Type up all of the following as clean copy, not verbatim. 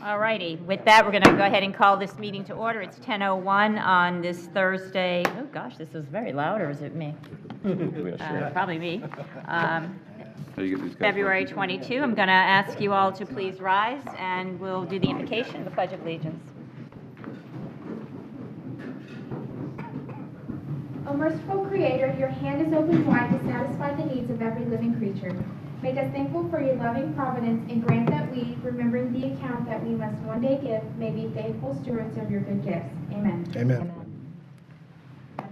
All righty. With that, we're going to go ahead and call this meeting to order. It's 10:01 on this Thursday. Oh, gosh, this is very loud, or is it me? Probably me. February 22. I'm going to ask you all to please rise, and we'll do the invocation, the Pledge of Allegiance. O merciful Creator, your hand is open wide to satisfy the needs of every living creature. Make us thankful for your loving providence and grant that we, remembering the account that we must one day give, may be faithful stewards of your good gifts. Amen. Amen.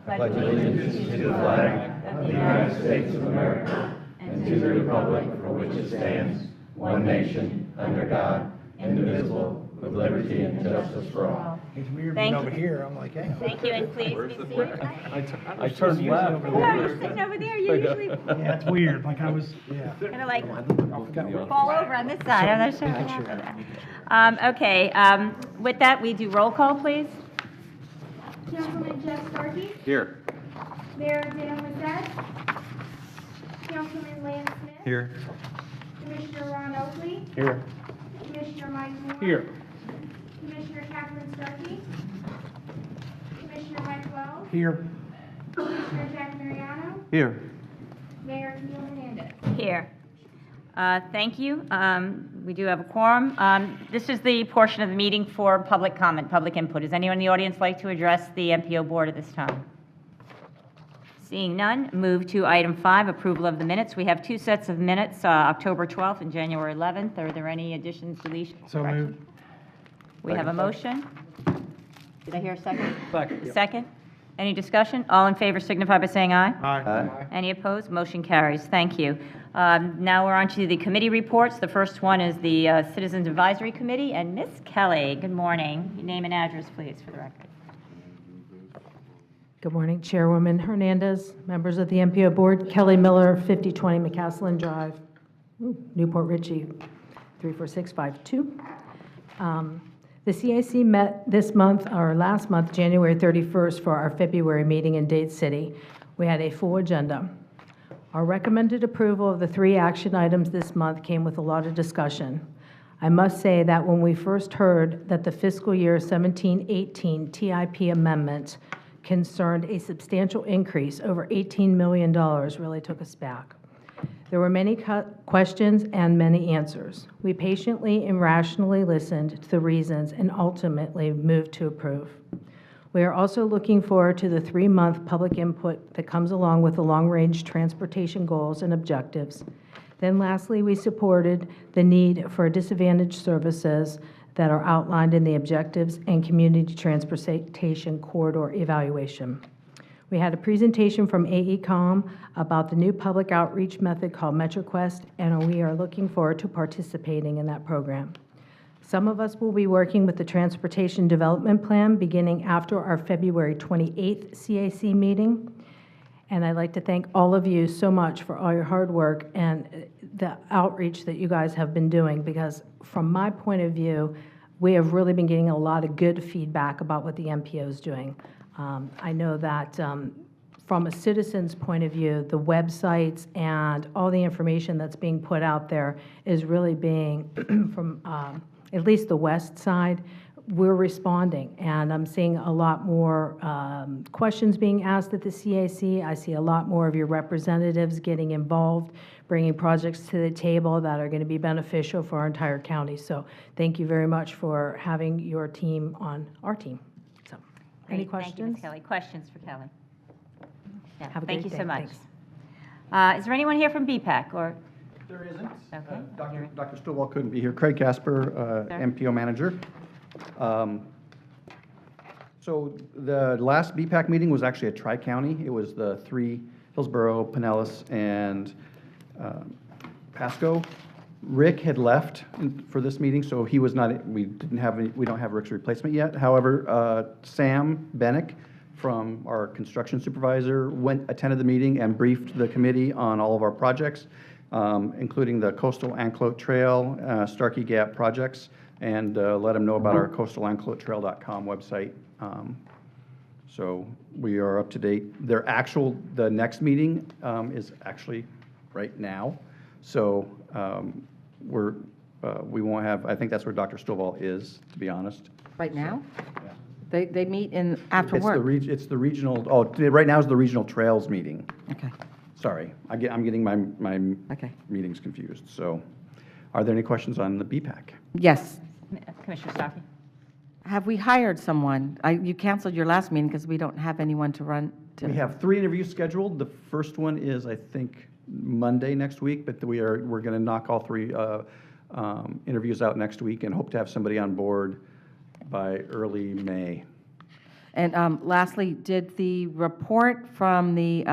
I pledge allegiance to the flag of the United States of America and to the republic for which it stands, one nation, under God, indivisible, with liberty and justice for all. It's weird Thank being over you. here. I'm like, hey. Thank you, and please be seated. I turned left. Oh, you're sitting over there. You usually Yeah, it's weird. Like I was, yeah. kind of like I forgot what. fall over on this side. I'm not sure what happened. Okay, with that, we do roll call, please. Councilman Jeff Starkey, Here. Mayor Dan Lizette, Councilman Lance Smith, Here. Commissioner Ron Oakley, Here. Commissioner Mike Moore, Here. Commissioner Catherine Starkey, Commissioner Mike Wells, Here. Commissioner Jack Mariano, Here. Mayor Neil Hernandez. Here. Thank you. We do have a quorum. This is the portion of the meeting for public comment, public input. Does anyone in the audience like to address the MPO board at this time? Seeing none, move to item 5, approval of the minutes. We have 2 sets of minutes, October 12th and January 11th. Are there any additions, deletions? So corrections? moved. We have a motion. Did I hear a second? Second. A second? Any discussion? All in favor signify by saying aye. Aye. Any opposed? Motion carries. Thank you. Now we're on to the committee reports. The first one is the Citizens Advisory Committee. And Ms. Kelly, good morning. Your name and address, please, for the record. Good morning, Chairwoman Hernandez, members of the MPO Board. Kelly Miller, 5020 McCaslin Drive, Newport Richey, 34652. The CAC met this month, or last month, January 31st, for our February meeting in Dade City. We had a full agenda. Our recommended approval of the 3 action items this month came with a lot of discussion. I must say that when we first heard that the fiscal year 17-18 TIP amendment concerned a substantial increase, over $18 million, really took us back. There were many questions and many answers. We patiently and rationally listened to the reasons and ultimately moved to approve. We are also looking forward to the 3-month public input that comes along with the long-range transportation goals and objectives. Then lastly, we supported the need for disadvantaged services that are outlined in the objectives and community transportation corridor evaluation. We had a presentation from AECOM about the new public outreach method called MetroQuest, and we are looking forward to participating in that program. Some of us will be working with the Transportation Development Plan beginning after our February 28th CAC meeting. And I'd like to thank all of you so much for all your hard work and the outreach that you guys have been doing, because from my point of view, we have really been getting a lot of good feedback about what the MPO is doing. I know that from a citizen's point of view, the websites and all the information that's being put out there is really being, from at least the west side, we're responding, and I'm seeing a lot more questions being asked at the CAC. I see a lot more of your representatives getting involved, bringing projects to the table that are going to be beneficial for our entire county. So thank you very much for having your team on our team. So, any Great. questions? Thank you, Ms. Kelly. Questions for Kelly? Yeah, Have a thank great you day. so much. Thanks. Is there anyone here from BPAC or? There isn't. Okay. Dr. Stovall couldn't be here. Craig Casper, Sure. MPO manager. So the last BPAC meeting was actually a tri-county. It was the 3, Hillsborough, Pinellas, and Pasco. Rick had left for this meeting, so he was not, we don't have Rick's replacement yet. However, Sam Bennick from our construction supervisor attended the meeting and briefed the committee on all of our projects, including the Coastal Anclote Trail, Starkey Gap projects, and let them know about our coastalanclotetrail.com website. So we are up to date. The next meeting is actually right now. So we're we won't have, I think that's where Dr. Stovall is, to be honest. Right now? They meet in, after It's the work? it's the regional, right now is the regional trails meeting. Okay, Sorry, I'm getting my okay. meetings confused. So are there any questions on the BPAC? Yes. Commissioner Starkey? Have we hired someone? You canceled your last meeting because we don't have anyone to run to. We have 3 interviews scheduled. The first one is, I think, Monday next week, but we're going to knock all 3 interviews out next week and hope to have somebody on board by early May. And lastly, did the report from the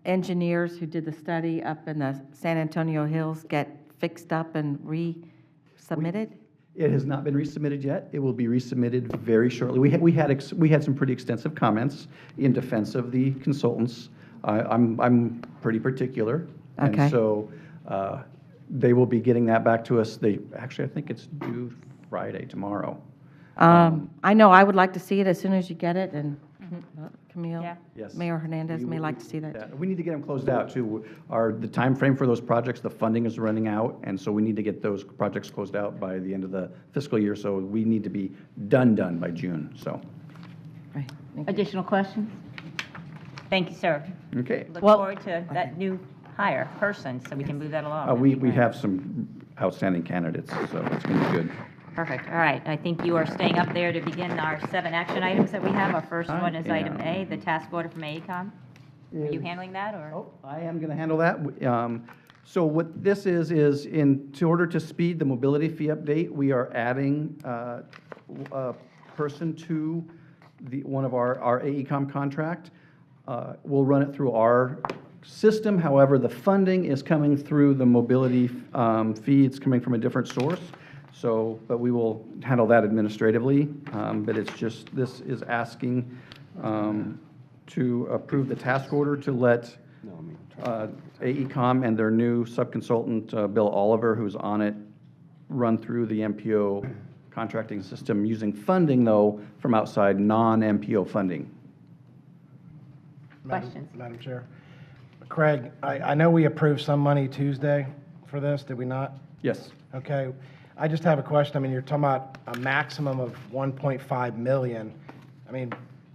engineers who did the study up in the San Antonio Hills get fixed up and resubmitted? It has not been resubmitted yet. It will be resubmitted very shortly. We had some pretty extensive comments in defense of the consultants. I'm pretty particular. Okay. And so they will be getting that back to us. Actually, I think it's due Friday, tomorrow. I know, I would like to see it as soon as you get it, and Camille, Yeah. Yes. Mayor Hernandez may like to see that. Yeah, we need to get them closed out, too. The time frame for those projects, the funding is running out, and so we need to get those projects closed out by the end of the fiscal year, so we need to be done by June, so. Right. Additional questions? Thank you, sir. Okay. Look Well- forward to that new hire person, so we can move that along. That'd We be great. have some outstanding candidates, so it's going to be good. Perfect, all right. I think you are staying up there to begin our 7 action items that we have. Our first one is item A, the task order from AECom. Are you handling that, or? Oh, I am going to handle that. So what this is in order to speed the mobility fee update, we are adding a person to one of our AECom contract. We'll run it through our system. However, the funding is coming through the mobility fee. It's coming from a different source. So, but we will handle that administratively. But it's just, this is asking to approve the task order to let AECom and their new subconsultant, Bill Oliver, who's on it, run through the MPO contracting system using funding, though, from outside non-MPO funding. Questions? Madam Chair. Craig, I know we approved some money Tuesday for this, did we not? Yes. Okay, I just have a question. I mean, you're talking about a maximum of 1.5 million. I mean,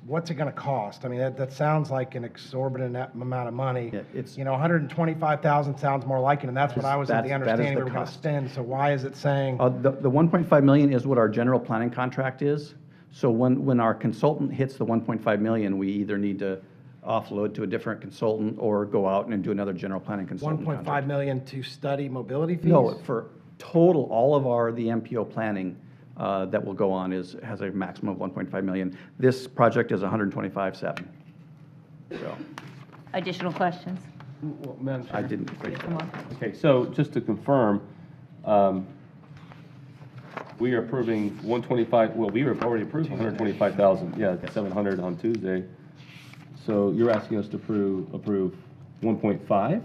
what's it going to cost? I mean, that sounds like an exorbitant amount of money. Yeah, it's- 125,000 sounds more like it, and that's what I was of the That is the understanding we were going to cost. spend. So why is it saying? The 1.5 million is what our general planning contract is. So when our consultant hits the 1.5 million, we either need to offload to a different consultant or go out and do another general planning consultant 1.5 contract. million to study mobility fees? No, for total, all of the MPO planning that will go on has a maximum of 1.5 million. This project is 125.7. So Additional questions? Well, Madam Chair. I didn't. Come on. Okay, so just to confirm, we are approving 125, well, we were already approved 125,000, yeah, 700 on Tuesday. So you're asking us to approve 1.5?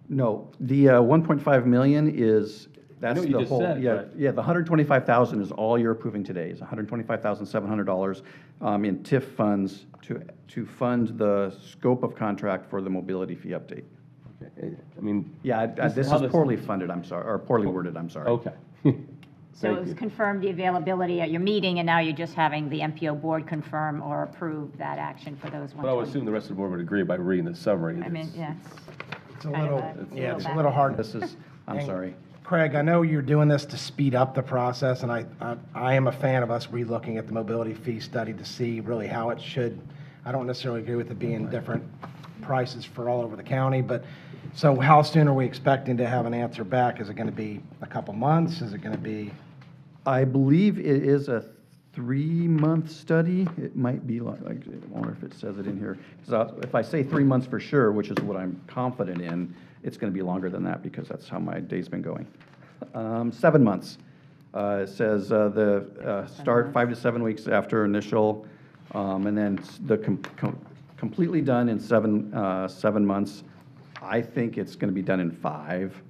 No, the 1.5 million is, that's know what you the just whole, said, yeah, but- yeah, the 125,000 is all you're approving today, is $125,700 in TIF funds to fund the scope of contract for the mobility fee update. Okay, I mean. Yeah, this how is poorly funded, I'm sorry, or poorly worded, I'm sorry. Okay. So it Thank was you. confirmed the availability at your meeting, and now you're just having the MPO board confirm or approve that action for those But I would 120. assume the rest of the board would agree by reading the summary. I mean, It's- yeah. It's a Kind of little, a- yeah, it's it's a a little little hard. This is, I'm And sorry. Craig, I know you're doing this to speed up the process, and I am a fan of us relooking at the mobility fee study to see really how it should. I don't necessarily agree with it being different prices for all over the county, but, so how soon are we expecting to have an answer back? Is it going to be a couple months? Is it going to be? I believe it is a 3-month study. It might be like, I wonder if it says it in here. 'Cause if I say 3 months for sure, which is what I'm confident in, it's going to be longer than that because that's how my day's been going. 7 months. It says start 5 to 7 weeks after initial, and then completely done in 7 months. I think it's going to be done in 5.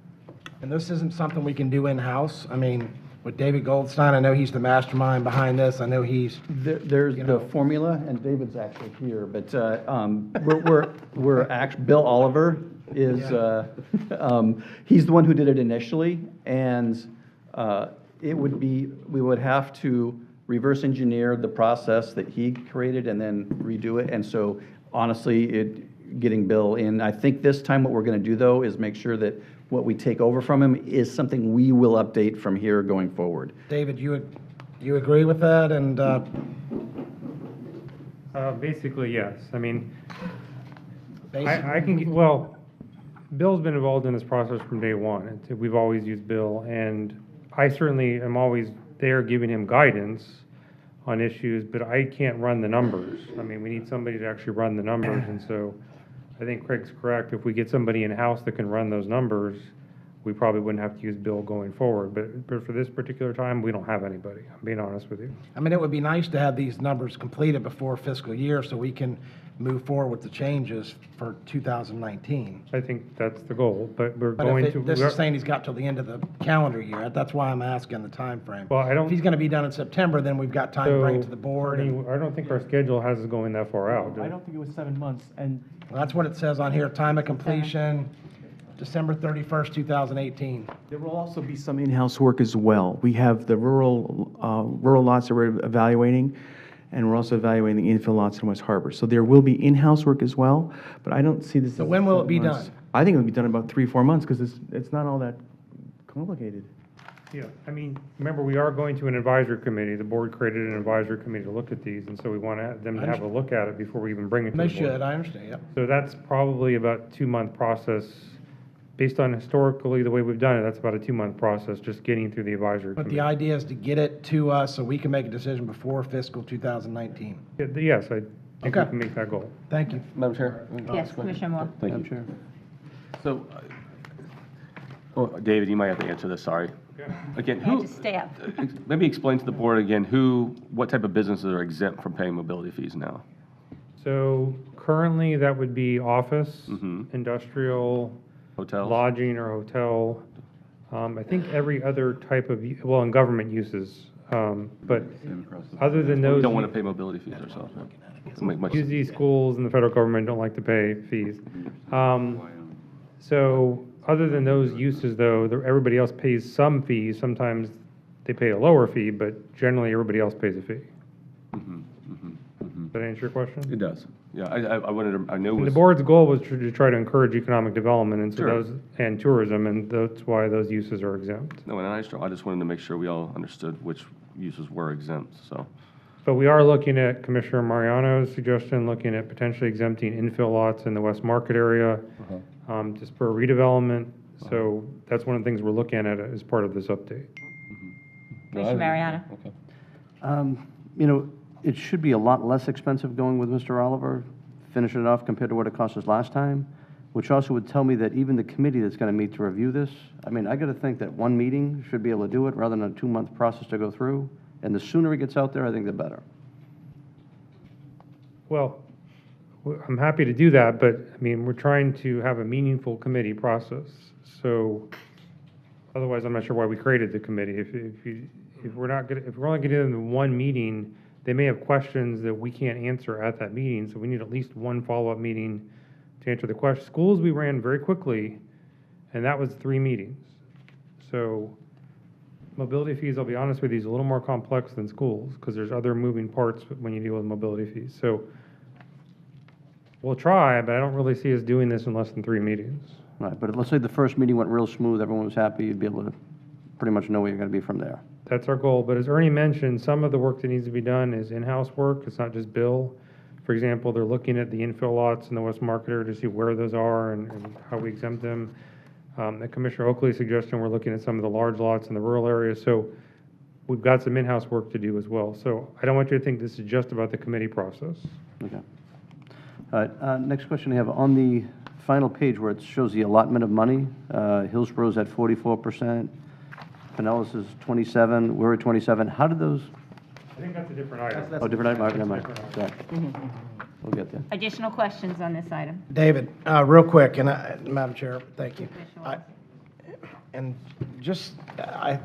And this isn't something we can do in-house? I mean, with David Goldstein, I know he's the mastermind behind this. I know he's, There's You the know. formula, and David's actually here, but we're actually, Bill Oliver is, he's the one who did it initially, and It would be, we would have to reverse engineer the process that he created and then redo it. And so honestly, getting Bill in, I think this time what we're going to do though is make sure that what we take over from him is something we will update from here going forward. David, you agree with that? And Basically, yes. I mean, basically, I can, well, Bill's been involved in this process from day one. We've always used Bill, and I certainly am always there giving him guidance on issues, but I can't run the numbers. I mean, we need somebody to actually run the numbers, and so I think Craig's correct. If we get somebody in-house that can run those numbers, we probably wouldn't have to use Bill going forward. But for this particular time, we don't have anybody, I'm being honest with you. I mean, it would be nice to have these numbers completed before fiscal year so we can move forward with the changes for 2019. I think that's the goal, but we're But going if to. this is saying he's got till the end of the calendar year, that's why I'm asking the time frame. Well, I don't. If he's going to be done in September, then we've got time to bring it to the board. Ernie, I don't think our schedule has us going that far out. I don't think it was 7 months, and Well, that's what it says on here, time of completion, December 31st, 2018. there will also be some in-house work as well. We have the rural lots that we're evaluating, and we're also evaluating the infill lots in West Harbor. So there will be in-house work as well, but I don't see this. So as when will it 7 be months. done? I think it'll be done in about 3, 4 months, because it's not all that complicated. Yeah, I mean, remember, we are going to an advisory committee. The board created an advisory committee to look at these, and so we want them to have a look at it before we even bring it to the They board. should, I understand, yep. So that's probably about a 2-month process. Based on historically the way we've done it, that's about a 2-month process, just getting through the advisory But committee. the idea is to get it to us so we can make a decision before fiscal 2019. Yes, I think we Okay. can make that goal. Thank you. Madam Chair? Yes, Commissioner Moore. Thank Madam you. Chair. So, David, you might have to answer this, sorry. Again, And who, just stay up. maybe explain to the board again, what type of businesses are exempt from paying mobility fees now? So currently, that would be office, Mhm. industrial, Hotels? lodging or hotel. I think every other type of, well, in government uses, but other than We those. don't want to pay mobility fees ourselves, right? Doesn't make much sense. Usually schools and the federal government don't like to pay fees. So other than those uses though, everybody else pays some fees. Sometimes they pay a lower fee, but generally everybody else pays a fee. Does that answer your question? It does. Yeah, I wanted to, I know it And the was, board's goal was to try to encourage economic development and so Sure. and tourism, and that's why those uses are exempt. no, and I just wanted to make sure we all understood which uses were exempt, so. But we are looking at Commissioner Mariano's suggestion, looking at potentially exempting infill lots in the West Market area, just for redevelopment. So that's one of the things we're looking at as part of this update. Commissioner Mariano. Okay. You know, it should be a lot less expensive going with Mr. Oliver, finishing it off compared to what it cost us last time, which also would tell me that even the committee that's going to meet to review this, I mean, I got to think that one meeting should be able to do it rather than a 2-month process to go through. And the sooner it gets out there, I think the better. Well, I'm happy to do that, but I mean, we're trying to have a meaningful committee process. So otherwise, I'm not sure why we created the committee. If we're not gonna, if we're only gonna do them in one meeting, they may have questions that we can't answer at that meeting. So we need at least one follow-up meeting to answer the question. Schools, we ran very quickly, and that was 3 meetings. So mobility fees, I'll be honest with you, is a little more complex than schools because there's other moving parts when you deal with mobility fees. So we'll try, but I don't really see us doing this in less than 3 meetings. Right, but let's say the first meeting went real smooth, everyone was happy, you'd be able to pretty much know where you're going to be from there. That's our goal, but as Ernie mentioned, some of the work that needs to be done is in-house work, it's not just Bill. For example, they're looking at the infill lots in the West Market area to see where those are and how we exempt them. At Commissioner Oakley's suggestion, we're looking at some of the large lots in the rural areas, so we've got some in-house work to do as well. So I don't want you to think this is just about the committee process. Okay. All right, next question I have, on the final page where it shows the allotment of money, Hillsborough's at 44%, Pinellas is 27, we're at 27, how did those, I think that's a different item. oh, different item, all right, never mind, Different sorry. We'll get there. Additional questions on this item? David, real quick, and Madam Chair, thank you. And just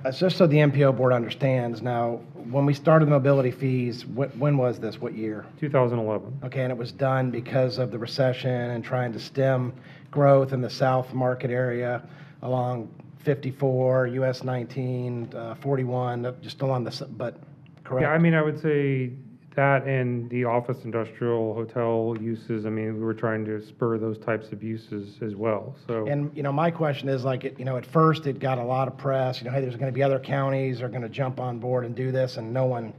so the MPO board understands, now, when we started the mobility fees, when was this, what year? 2011. Okay, and it was done because of the recession and trying to stem growth in the South Market area. along 54, US 19, 41, just along but correct? Yeah, I mean, I would say that and the office, industrial, hotel uses, I mean, we were trying to spur those types of uses as well, so. And, my question is like, at first it got a lot of press, hey, there's going to be other counties are going to jump on board and do this, and no one,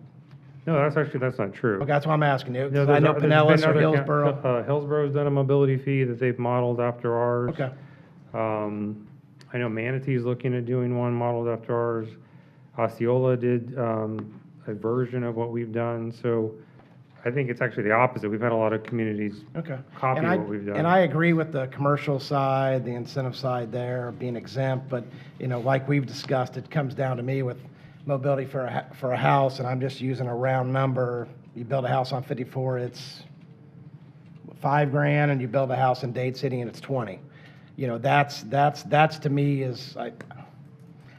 No, that's not true. okay, that's why I'm asking you. 'Cause No, I know there's been Pinellas or other Hillsborough. Hillsboro's done a mobility fee that they've modeled after ours. Okay, I know Manatee's looking at doing one modeled after ours. Osceola did a version of what we've done, so I think it's actually the opposite. We've had a lot of communities okay. copy And what we've done. And I agree with the commercial side, the incentive side there being exempt, but, like we've discussed, it comes down to me with mobility for a house, and I'm just using a round number. You build a house on 54, it's $5,000, and you build a house in Dade City and it's 20. That's to me is,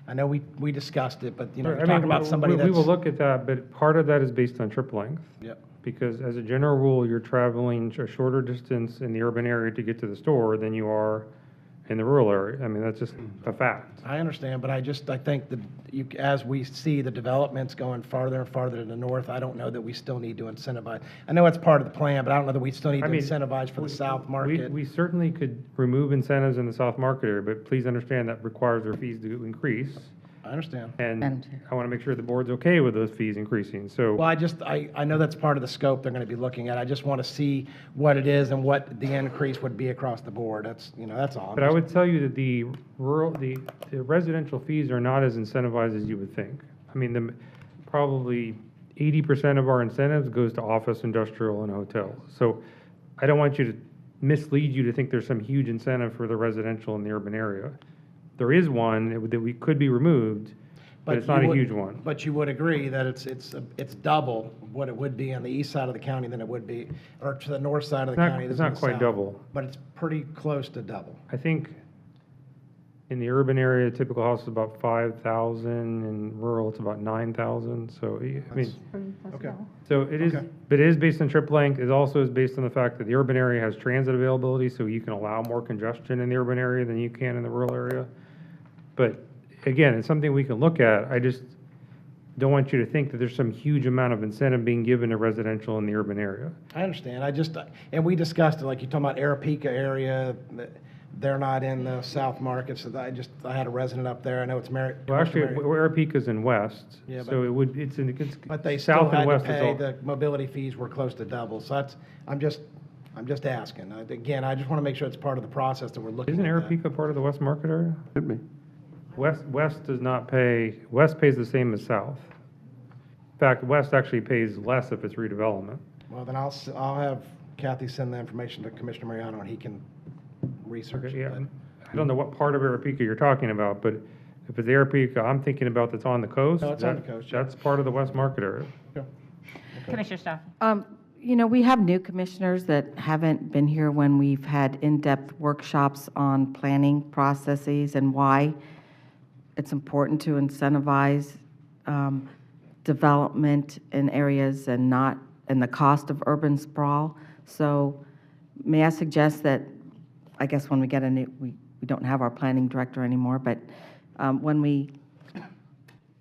I know we discussed it, but, you're talking about somebody we will that's. look at that, but part of that is based on trip length. Yep. Because as a general rule, you're traveling a shorter distance in the urban area to get to the store than you are in the rural area. I mean, that's just a fact. I understand, but I think that as we see the developments going farther and farther to the north, I don't know that we still need to incentivize. I know it's part of the plan, but I don't know that we still need to incentivize for the south market. We certainly could remove incentives in the south market area, but please understand that requires their fees to increase. I understand. And And- I want to make sure the board's okay with those fees increasing, so. Well, I know that's part of the scope they're going to be looking at. I just want to see what it is and what the increase would be across the board. That's all. But I would tell you that the residential fees are not as incentivized as you would think. I mean, probably 80% of our incentives goes to office, industrial, and hotels. So I don't want you to mislead you to think there's some huge incentive for the residential in the urban area. There is one that we could be removed, but it's not a huge one. But you would agree that it's double what it would be on the east side of the county than it would be, or to the north side of the county. It's than not the quite south. double. But it's pretty close to double. I think in the urban area, a typical house is about 5,000, in rural, it's about 9,000, so, I mean, Okay. so it is, Okay. but it is based on trip length. It also is based on the fact that the urban area has transit availability, so you can allow more congestion in the urban area than you can in the rural area. But again, it's something we can look at. I just don't want you to think that there's some huge amount of incentive being given to residential in the urban area. I understand. And we discussed it, like you talking about Arapika area, they're not in the south market, so I had a resident up there. I know it's Well, actually, Arapika's in west, Yeah, so it's but they still south and had to west is pay, all. the mobility fees were close to double. So I'm just asking. Again, I just want to make sure it's part of the process that we're looking Isn't at. that. Arapika part of the west market area? Should be. West does not pay, west pays the same as south. In fact, west actually pays less if it's redevelopment. Well, then I'll have Kathy send the information to Commissioner Mariano, and he can research Okay, it. yeah. But- I don't know what part of Arapika you're talking about, but if it's Arapika I'm thinking about that's on the coast. No, it's on the coast, yeah. That's part of the west market area. Commissioner Stoffel? We have new commissioners that haven't been here when we've had in-depth workshops on planning processes and why it's important to incentivize development in areas and the cost of urban sprawl. So may I suggest that, I guess when we get we don't have our planning director anymore, but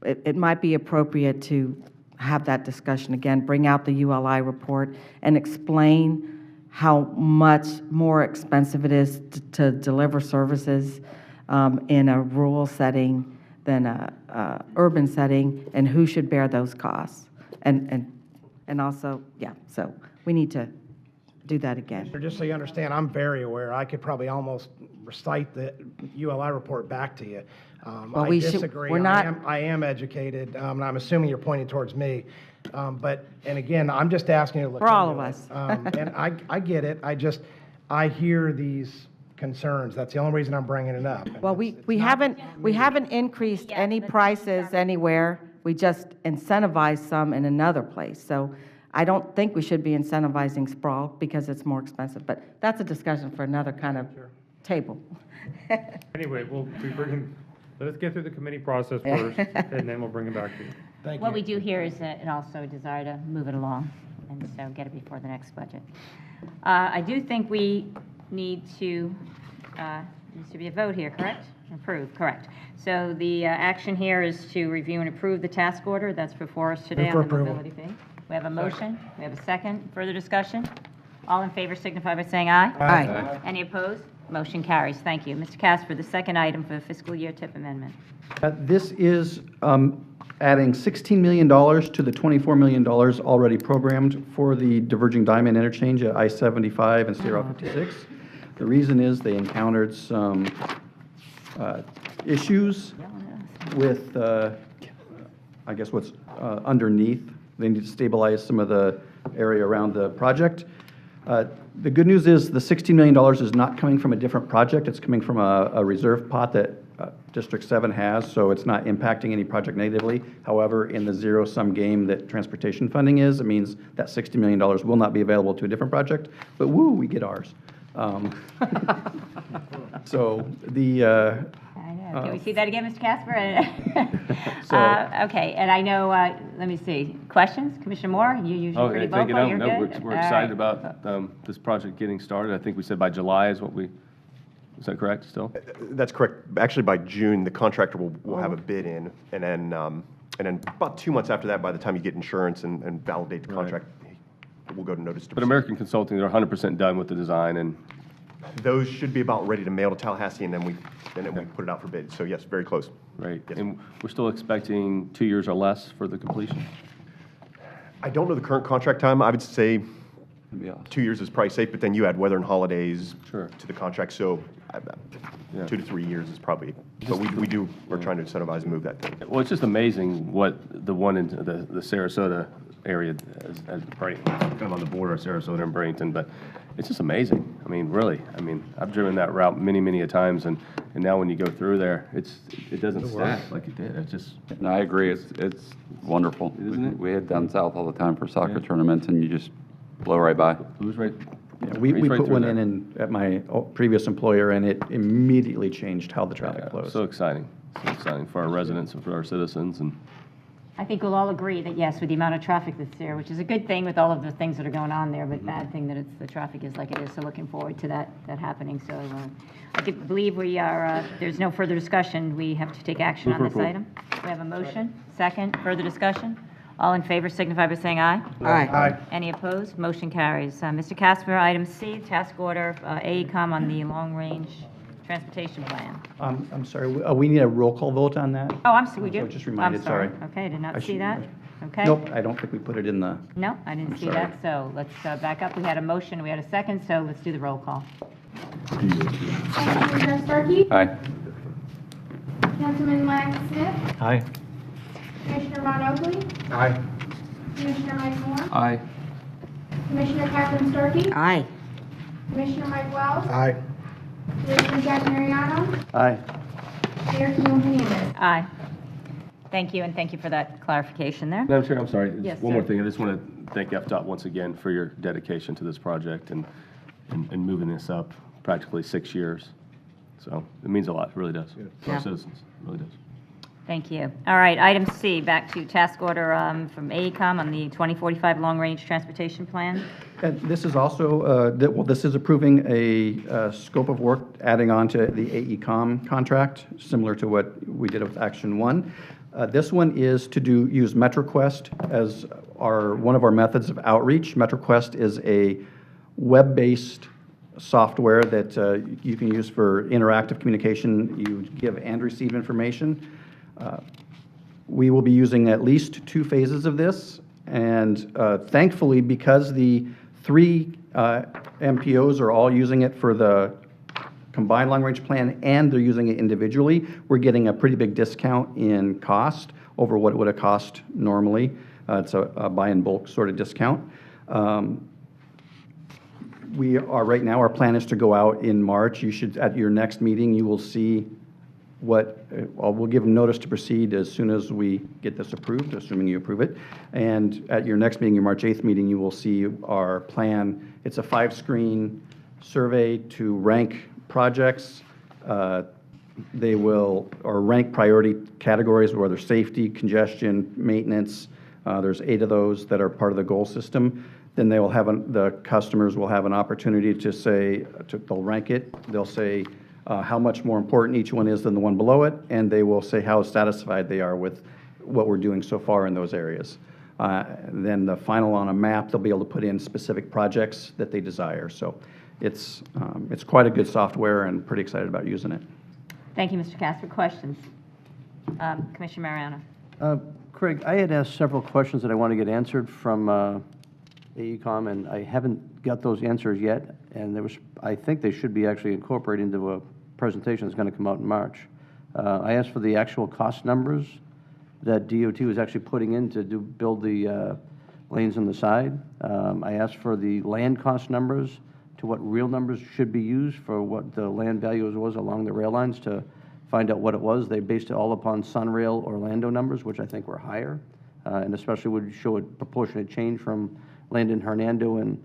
it might be appropriate to have that discussion again, bring out the ULI report and explain how much more expensive it is to deliver services in a rural setting than a urban setting, and who should bear those costs. And also, yeah, so we need to do that again. Just so you understand, I'm very aware. I could probably almost recite the ULI report back to you. Well, I we should- disagree. we're not- I am educated, and I'm assuming you're pointing towards me. And again, I'm just asking you to look For all into of it. us. And I get it. I hear these concerns. That's the only reason I'm bringing it up. And Well, it's we not- haven't increased Yeah, any let's- prices anywhere. We just incentivized some in another place. So I don't think we should be incentivizing sprawl because it's more expensive, but that's a discussion for another kind of table. Anyway, let us get through the committee process first, and then we'll bring it back to you. Thank What you. we do here is also a desire to move it along, and so get it before the next budget. I do think we need to Needs to be a vote here, correct? Approve, correct. So the action here is to review and approve the task order that's before us today Move for on the approval. mobility fee. We have a motion, we have a second. Further discussion? All in favor signify by saying aye. Aye. Any opposed? Motion carries. Thank you. Mr. Casper, the second item for fiscal year TIP amendment. This is adding $16 million to the $24 million already programmed for the diverging diamond interchange at I-75 and State Route 56. The reason is they encountered some issues with, I guess, what's underneath. They need to stabilize some of the area around the project. The good news is the $16 million is not coming from a different project. It's coming from a reserve pot that District 7 has, so it's not impacting any project negatively. However, in the zero-sum game that transportation funding is, it means that $60 million will not be available to a different project, but woo, we get ours. So the... I know. Can we see that again, Mr. Casper? So- Okay, and I know, let me see, questions? Commissioner Moore, you usually pretty take it vocal, out. you're No, good? we're All excited right. about this project getting started. I think we said by July is what we, is that correct still? That's correct. Actually, by June, the contractor will have a bid in, and then about 2 months after that, by the time you get insurance and validate the Right. contract, we'll go to notice to But proceed. American Consulting, they're 100% done with the design, and Those should be about ready to mail to Tallahassee, and then we put it out for bid. So yes, very close. right, Yes. and we're still expecting 2 years or less for the completion. I don't know the current contract time. I would say 2 years is probably safe, but then you add weather and holidays Sure. to the contract, so Yeah. 2 to 3 years is probably, but we're trying to incentivize and move that thing. Well, it's just amazing what the one in the Sarasota area, as Brighton, kind of on the border of Sarasota and Bradenton, but it's just amazing. I mean, really, I've driven that route many, many a times, and now when you go through there, it doesn't stack like it did. It's just, No, I agree. It's wonderful. Isn't it? We head down south all the time for soccer Yeah. tournaments, and you just blow right by. it was right. Yeah, we right put through one there. in at my previous employer, and it immediately changed how the traffic Yeah, flows. so exciting for our residents and for our citizens, and I think we'll all agree that yes, with the amount of traffic that's there, which is a good thing with all of the things that are going on there, but bad thing that the traffic is like it is, so looking forward to that happening. So I believe we are, there's no further discussion. We have to take action Move on for this approval. item. We have a motion, second, further discussion? All in favor signify by saying aye. Aye. Any opposed? Motion carries. Mr. Casper, item C, task order AECom on the long-range transportation plan. I'm sorry, we need a roll call vote on that? Oh, I'm sorry, we do? So just reminded, I'm sorry. sorry. Okay, I did I not see should- that. Okay. Nope, I don't think we put it in the, No, I didn't I'm see sorry. that, so let's back up. We had a motion, we had a second, so let's do the roll call. Councilman Starkey? Aye. Councilman Max Smith? Aye. Commissioner Ron Oakley? Aye. Commissioner Mike Moore? Aye. Commissioner Catherine Starkey? Aye. Commissioner Mike Wells? Aye. Commissioner Jack Mariano? Aye. Mayor Camille Hernandez? Aye. Thank you, and thank you for that clarification there. Madam Chair, I'm sorry. Just Yes, one more sir. thing. I just want to thank FDOT once again for your dedication to this project and moving this up practically 6 years. So it means a lot, it really does, for Yeah. our citizens, it really does. Thank you. All right, item C, back to task order from AECom on the 2045 long-range transportation plan. and this is also, this is approving a scope of work adding on to the AECom contract, similar to what we did with Action 1. This one is to use MetroQuest as one of our methods of outreach. MetroQuest is a web-based software that you can use for interactive communication. You give and receive information. We will be using at least 2 phases of this, and thankfully, because the 3 MPOs are all using it for the combined long-range plan and they're using it individually, we're getting a pretty big discount in cost over what it would have cost normally. It's a buy in bulk sort of discount. We are, right now, our plan is to go out in March. You should, at your next meeting, you will see we'll give notice to proceed as soon as we get this approved, assuming you approve it. And at your next meeting, your March 8th meeting, you will see our plan. It's a 5-screen survey to rank projects. They will, or rank priority categories, whether safety, congestion, maintenance. There's 8 of those that are part of the goal system. Then they will have, the customers will have an opportunity to say, they'll rank it. They'll say, how much more important each one is than the one below it, and they will say how satisfied they are with what we're doing so far in those areas. Then the final on a map, they'll be able to put in specific projects that they desire. So it's quite a good software and pretty excited about using it. Thank you, Mr. Casper. Questions? Commissioner Mariano. Craig, I had asked several questions that I want to get answered from AECom, and I haven't got those answers yet. And I think they should be actually incorporated into a presentation that's going to come out in March. I asked for the actual cost numbers that DOT was actually putting in to build the lanes on the side. I asked for the land cost numbers, to what real numbers should be used for what the land values was along the rail lines, to find out what it was. They based it all upon Sunrail Orlando numbers, which I think were higher, and especially would show a proportionate change from land in Hernando and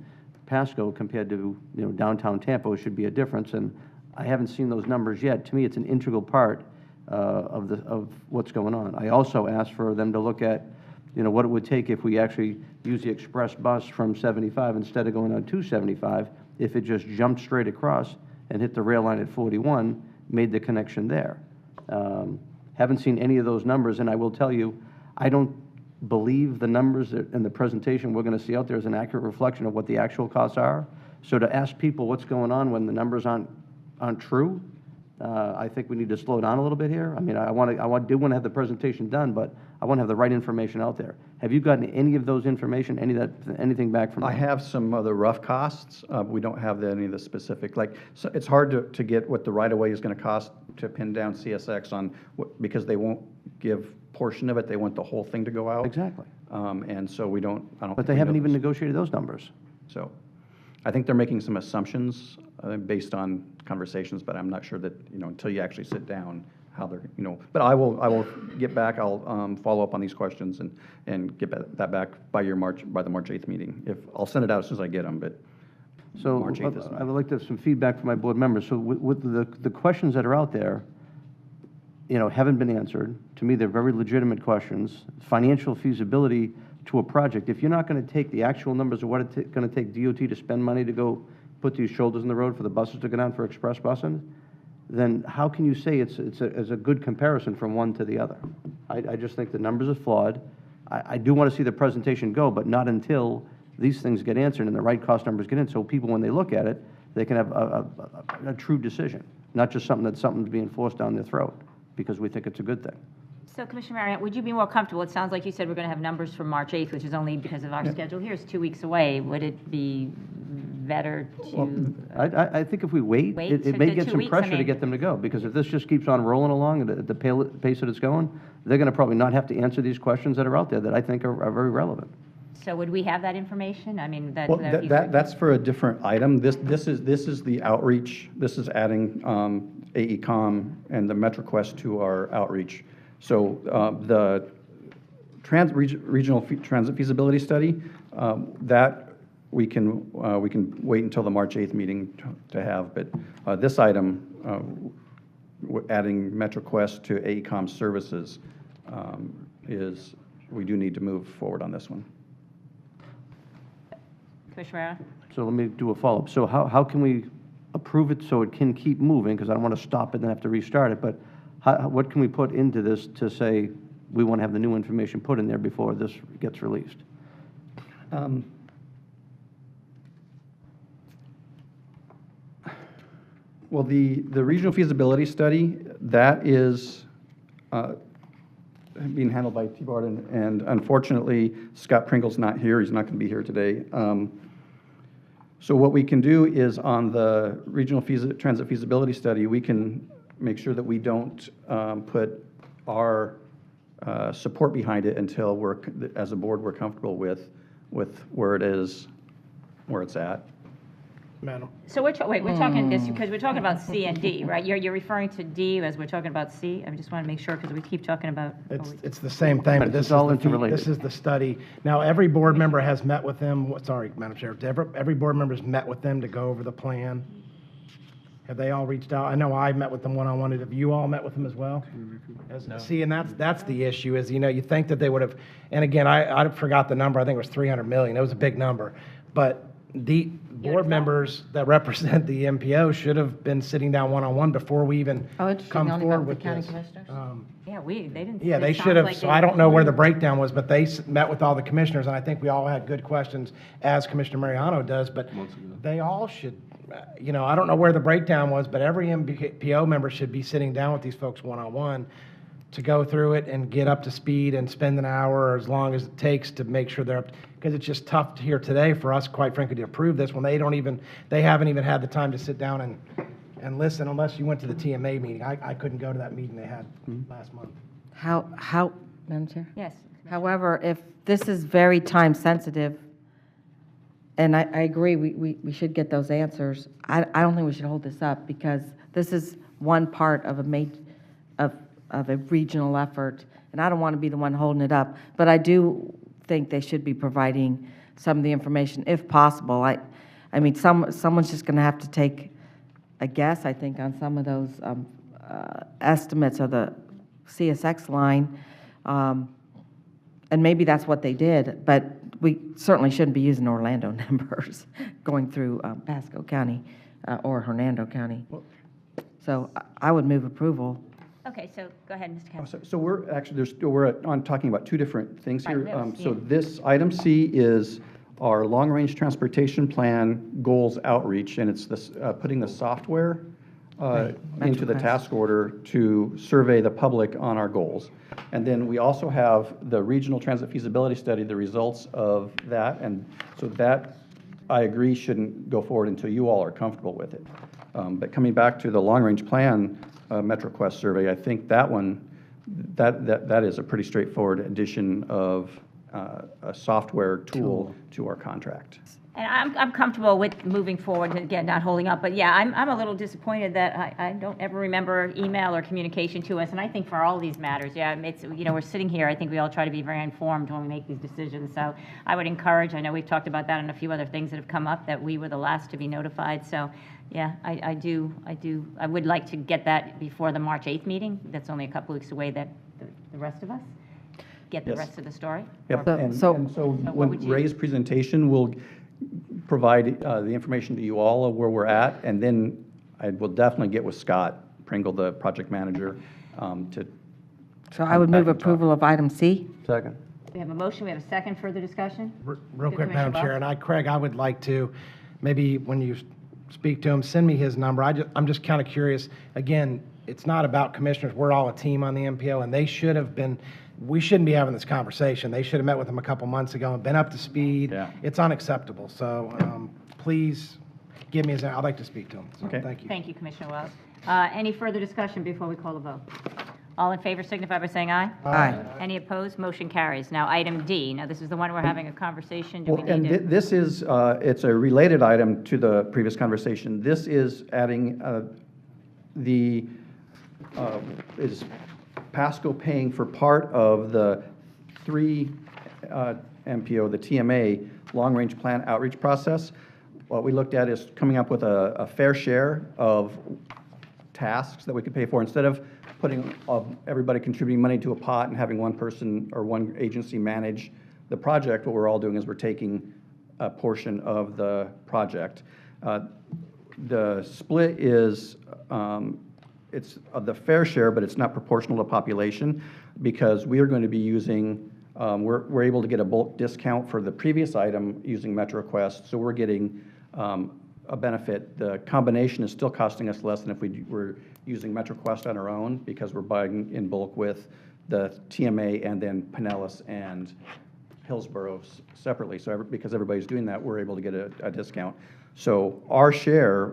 Pasco compared to downtown Tampa. Should be a difference, and I haven't seen those numbers yet. To me, it's an integral part of what's going on. I also asked for them to look at what it would take if we actually use the express bus from 75 instead of going on 275, if it just jumped straight across and hit the rail line at 41, made the connection there. Haven't seen any of those numbers, and I will tell you, I don't believe the numbers in the presentation we're going to see out there is an accurate reflection of what the actual costs are. So to ask people what's going on when the numbers aren't true, I think we need to slow down a little bit here. I mean, do want to have the presentation done, but I want to have the right information out there. Have you gotten any of those information, anything back from them? I have some other rough costs. We don't have any of the specific, so it's hard to get what the right-of-way is going to cost to pin down CSX on, because they won't give portion of it. They want the whole thing to go out. Exactly. And so I don't. But they haven't even negotiated those numbers. So I think they're making some assumptions based on conversations, but I'm not sure that, until you actually sit down, how they're, but I will get back. I'll follow up on these questions and get that back by the March 8th meeting. I'll send it out as soon as I get them, but So March 8th is I would like to have some feedback from my board members. So with the questions that are out there, haven't been answered. To me, they're very legitimate questions. Financial feasibility to a project. If you're not going to take the actual numbers of what it's going to take DOT to spend money to go put these shoulders in the road for the buses to go down for express busing, then how can you say it's a good comparison from one to the other? I just think the numbers are flawed. I do want to see the presentation go, but not until these things get answered and the right cost numbers get in, so people, when they look at it, they can have a true decision, not just something's being forced down their throat because we think it's a good thing. So, Commissioner Marriott, would you be more comfortable? It sounds like you said we're going to have numbers for March 8th, which is only because of our schedule here. It's 2 weeks away. Would it be better to... I think if we wait, Wait it may to get 2 some weeks? pressure to get them to go, because if this just keeps on rolling along at the pace that it's going, they're going to probably not have to answer these questions that are out there that I think are very relevant. So would we have that information? I mean, well, that's for a different item. This is the outreach. This is adding AECom and the MetroQuest to our outreach. So the regional transit feasibility study, that we can wait until the March 8th meeting to have. But this item, adding MetroQuest to AECom services, we do need to move forward on this one. Commissioner Marriott? So let me do a follow-up. So how can we approve it so it can keep moving? Because I don't want to stop it and then have to restart it. But what can we put into this to say we want to have the new information put in there before this gets released? Well, the regional feasibility study, that is being handled by T-Bart, and unfortunately, Scott Pringle's not here. He's not going to be here today. So what we can do is on the regional transit feasibility study, we can make sure that we don't put our support behind it until as a board, we're comfortable with where it is, where it's at. Madam. So we're talking this because we're talking about C and D, right? You're referring to D as we're talking about C? I just want to make sure because we keep talking about... It's the same thing, but this is all interrelated. This is the study. Now, every board member has met with them. Sorry, Madam Chair. Every board member's met with them to go over the plan. Have they all reached out? I know I met with them one-on-one. Have you all met with them as well? No. See, and that's the issue is, you think that they would have, and again, I forgot the number. I think it was 300 million. It was a big number. But board members that represent the MPO should have been sitting down one-on-one before we even Oh, interesting. come They only forward met with with the county this. commissioners? Yeah, they didn't. Yeah, it they sounds should have, like so they I don't didn't- know where the breakdown was, but they met with all the commissioners, and I think we all had good questions, as Commissioner Mariano does, but they all should, I don't know where the breakdown was, but every MPO member should be sitting down with these folks one-on-one to go through it and get up to speed and spend an hour or as long as it takes to make sure they're up, because it's just tough here today for us, quite frankly, to approve this when they haven't even had the time to sit down and listen, unless you went to the TMA meeting. I couldn't go to that meeting they had last month. Madam Chair? Yes. However, if this is very time sensitive, and I agree, we should get those answers, I don't think we should hold this up, because this is one part of of a regional effort, and I don't want to be the one holding it up, but I do think they should be providing some of the information, if possible. I mean, someone's just going to have to take a guess, I think, on some of those estimates of the CSX line, and maybe that's what they did, but we certainly shouldn't be using Orlando numbers going through Pasco County or Hernando County. So I would move approval. Okay, so go ahead, Mr. Kemp. So we're actually, we're on talking about two different things here. Right, So yeah. this, item C is our long-range transportation plan goals outreach, and it's this, putting the software into the MetroQuest. task order to survey the public on our goals. And then we also have the regional transit feasibility study, the results of that, and so that, I agree, shouldn't go forward until you all are comfortable with it. But coming back to the long-range plan MetroQuest survey, I think that one, that is a pretty straightforward addition of a software tool to our contract. And I'm comfortable with moving forward, again, not holding up, but yeah, I'm a little disappointed that I don't ever remember email or communication to us, and I think for all these matters, yeah, it's, we're sitting here, I think we all try to be very informed when we make these decisions, so I would encourage, I know we've talked about that and a few other things that have come up, that we were the last to be notified, so, yeah, I would like to get that before the March 8th meeting, that's only a couple weeks away, that the rest of us get the Yes. rest of the story. Yep, Or- and So- so what when would you- Ray's presentation will provide the information to you all of where we're at, and then I will definitely get with Scott Pringle, the project manager, to. So I would come back move and talk. approval of item C. Second. We have a motion, we have a second, further discussion? Real quick, Commissioner Madam Chair, Wells? and Craig, I would like to, maybe when you speak to him, send me his number. I'm just kind of curious. Again, it's not about commissioners. We're all a team on the MPO, and they should have been, we shouldn't be having this conversation. They should have met with him a couple months ago and been up to speed. Yeah. It's unacceptable. So please give me his, I'd like to speak to him. So, Okay. thank you. Thank you, Commissioner Wells. Any further discussion before we call the vote? All in favor signify by saying aye. Aye. Any opposed? Motion carries. Now, item D. Now, this is the one we're having a conversation. Do we Well, and need to? this is, it's a related item to the previous conversation. This is adding is Pasco paying for part of the 3 MPO, the TMA, long-range plan outreach process. What we looked at is coming up with a fair share of tasks that we could pay for. Instead of putting everybody contributing money to a pot and having one person or one agency manage the project, what we're all doing is we're taking a portion of the project. The split is, it's of the fair share, but it's not proportional to population, because we are going to be using, we're able to get a bulk discount for the previous item using MetroQuest, so we're getting a benefit. The combination is still costing us less than if we were using MetroQuest on our own, because we're buying in bulk with the TMA and then Pinellas and Hillsborough separately. So because everybody's doing that, we're able to get a discount. So our share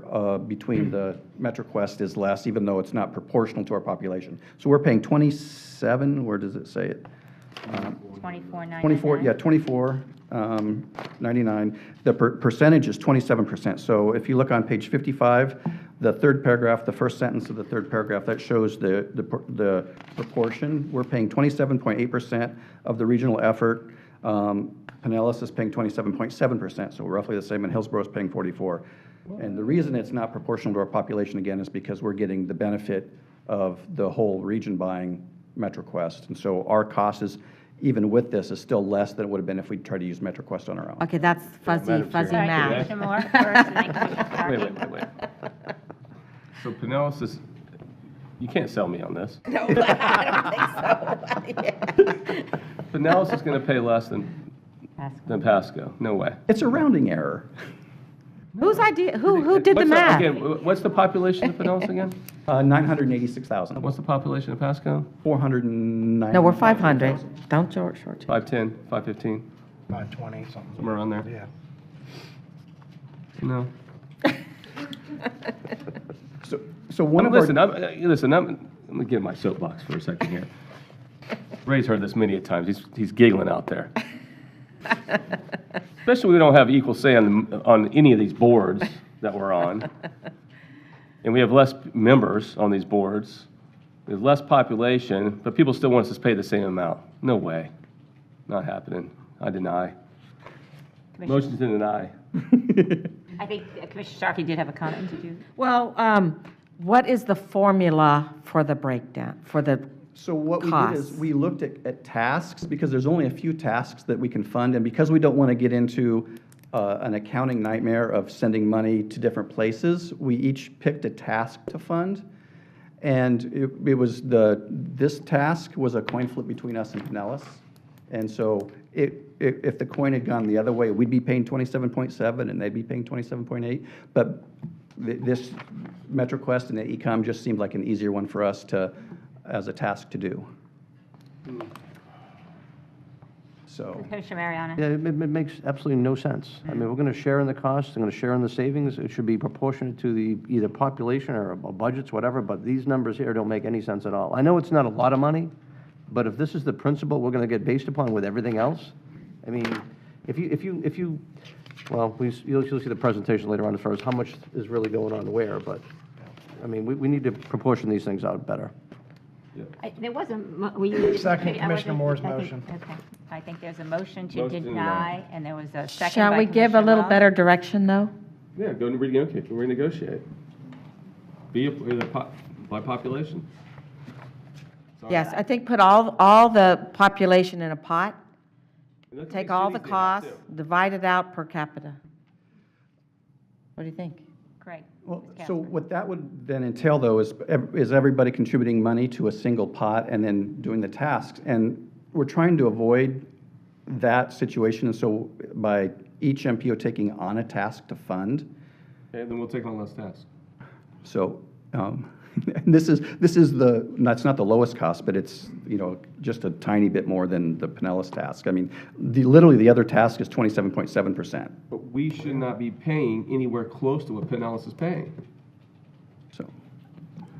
between the MetroQuest is less, even though it's not proportional to our population. So we're paying 27, where does it say it? 24.99. 24, yeah, 24.99. The percentage is 27%. So if you look on page 55, the third paragraph, the first sentence of the third paragraph, that shows the proportion. We're paying 27.8% of the regional effort. Pinellas is paying 27.7%, so roughly the same, and Hillsborough is paying 44%. And the reason it's not proportional to our population, again, is because we're getting the benefit of the whole region buying MetroQuest. And so our cost is even with this, is still less than it would have been if we tried to use MetroQuest on our own. Okay, that's fuzzy, Madam Chair. fuzzy Sorry, math. Commissioner Moore first, and then Commissioner Starkey. Wait. So Pinellas is, you can't sell me on this. No, I don't think so. Pinellas is going to pay less than Pasco. No way. It's a rounding error. Whose idea, who did the What's math? Again, what's the population of Pinellas again? 986,000. What's the population of Pasco? 409. No, we're 500. Don't short. 510, 515, 520, something. somewhere around there. Yeah. No. So one of our. Listen, I'm going to get in my soapbox for a second here. Ray's heard this many a times. He's giggling out there. Especially when we don't have equal say on any of these boards that we're on. And we have less members on these boards. There's less population, but people still want us to pay the same amount. No way. Not happening. I deny. Motion to deny. I think Commissioner Starkey did have a comment, did you? Well, what is the formula for the breakdown, for the So what we did is costs? we looked at tasks, because there's only a few tasks that we can fund, and because we don't want to get into an accounting nightmare of sending money to different places, we each picked a task to fund. And it was this task was a coin flip between us and Pinellas. And so if the coin had gone the other way, we'd be paying 27.7 and they'd be paying 27.8. But this MetroQuest and the Ecom just seemed like an easier one for us as a task to do. So, Commissioner Mariano? Yeah, it makes absolutely no sense. I mean, we're going to share in the costs, we're going to share in the savings. It should be proportionate to the either population or budgets, whatever, but these numbers here don't make any sense at all. I know it's not a lot of money, but if this is the principle we're going to get based upon with everything else, I mean, if you, well, you'll see the presentation later on as far as how much is really going on where, but, I mean, we need to proportion these things out better. There was a. Second, I Commissioner wasn't- Moore's I think- motion. Okay. I think there's a motion to Motion to deny, and there was a second Shall by we give a Commissioner little Wells. better direction, though? Yeah, go and renegotiate. By population. Sorry. Yes, I think put all the population in a pot, And that's take what all the cities do that, costs, too. divide it out per capita. What do you think? Great. well, Ms. so Casper. what that would then entail, though, is everybody contributing money to a single pot and then doing the tasks. And we're trying to avoid that situation, and so by each MPO taking on a task to fund. Okay, then we'll take on less tasks. So, and this is that's not the lowest cost, but it's, just a tiny bit more than the Pinellas task. I mean, literally the other task is 27.7%. But we should not be paying anywhere close to what Pinellas is paying. So,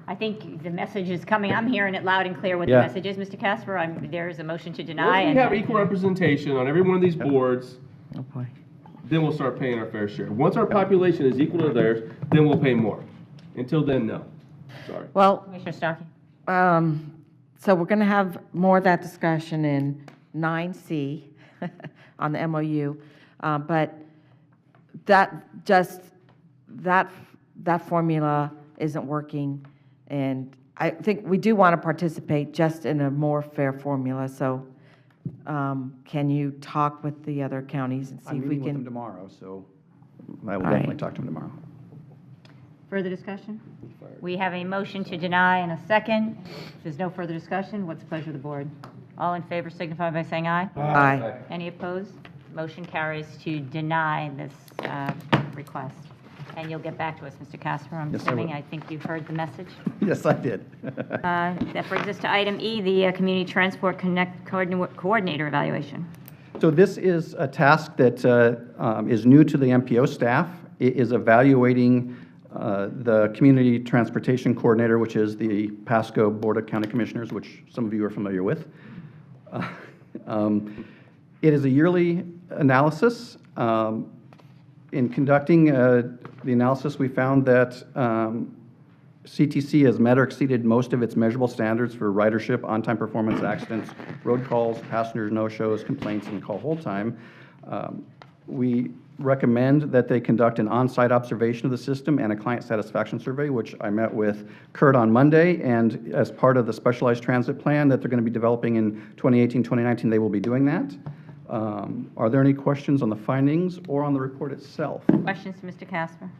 I think the message is coming, I'm hearing it loud and clear what the Yeah. message is, Mr. Casper. There is a motion to Once deny. we and have equal representation on every one of these boards, Oh, boy. then we'll start paying our fair share. Once our population is equal to theirs, then we'll pay more. Until then, no. Sorry. Well, Commissioner Starkey? so we're going to have more of that discussion in 9C on the MOU. But that formula isn't working. And I think we do want to participate just in a more fair formula. So can you talk with the other counties and see I'm if we meeting with them can? tomorrow, so I will All right. definitely talk to them tomorrow. Further discussion? We have a motion to deny and a second. If there's no further discussion, what's the pleasure of the board? All in favor signify by saying aye. Aye. Any opposed? Motion carries to deny this request. And you'll get back to us, Mr. Casper, I'm Yes, I will. assuming. I think you've heard the message. Yes, I did. That brings us to item E, the Community Transport Coordinator Evaluation. So this is a task that is new to the MPO staff. It is evaluating the Community Transportation Coordinator, which is the Pasco Board of County Commissioners, which some of you are familiar with. It is a yearly analysis. In conducting the analysis, we found that CTC has met or exceeded most of its measurable standards for ridership, on-time performance, accidents, road calls, passengers no-shows, complaints, and call hold time. We recommend that they conduct an on-site observation of the system and a client satisfaction survey, which I met with Kurt on Monday, and as part of the specialized transit plan that they're going to be developing in 2018, 2019, they will be doing that. Are there any questions on the findings or on the report itself? Questions to Mr. Casper?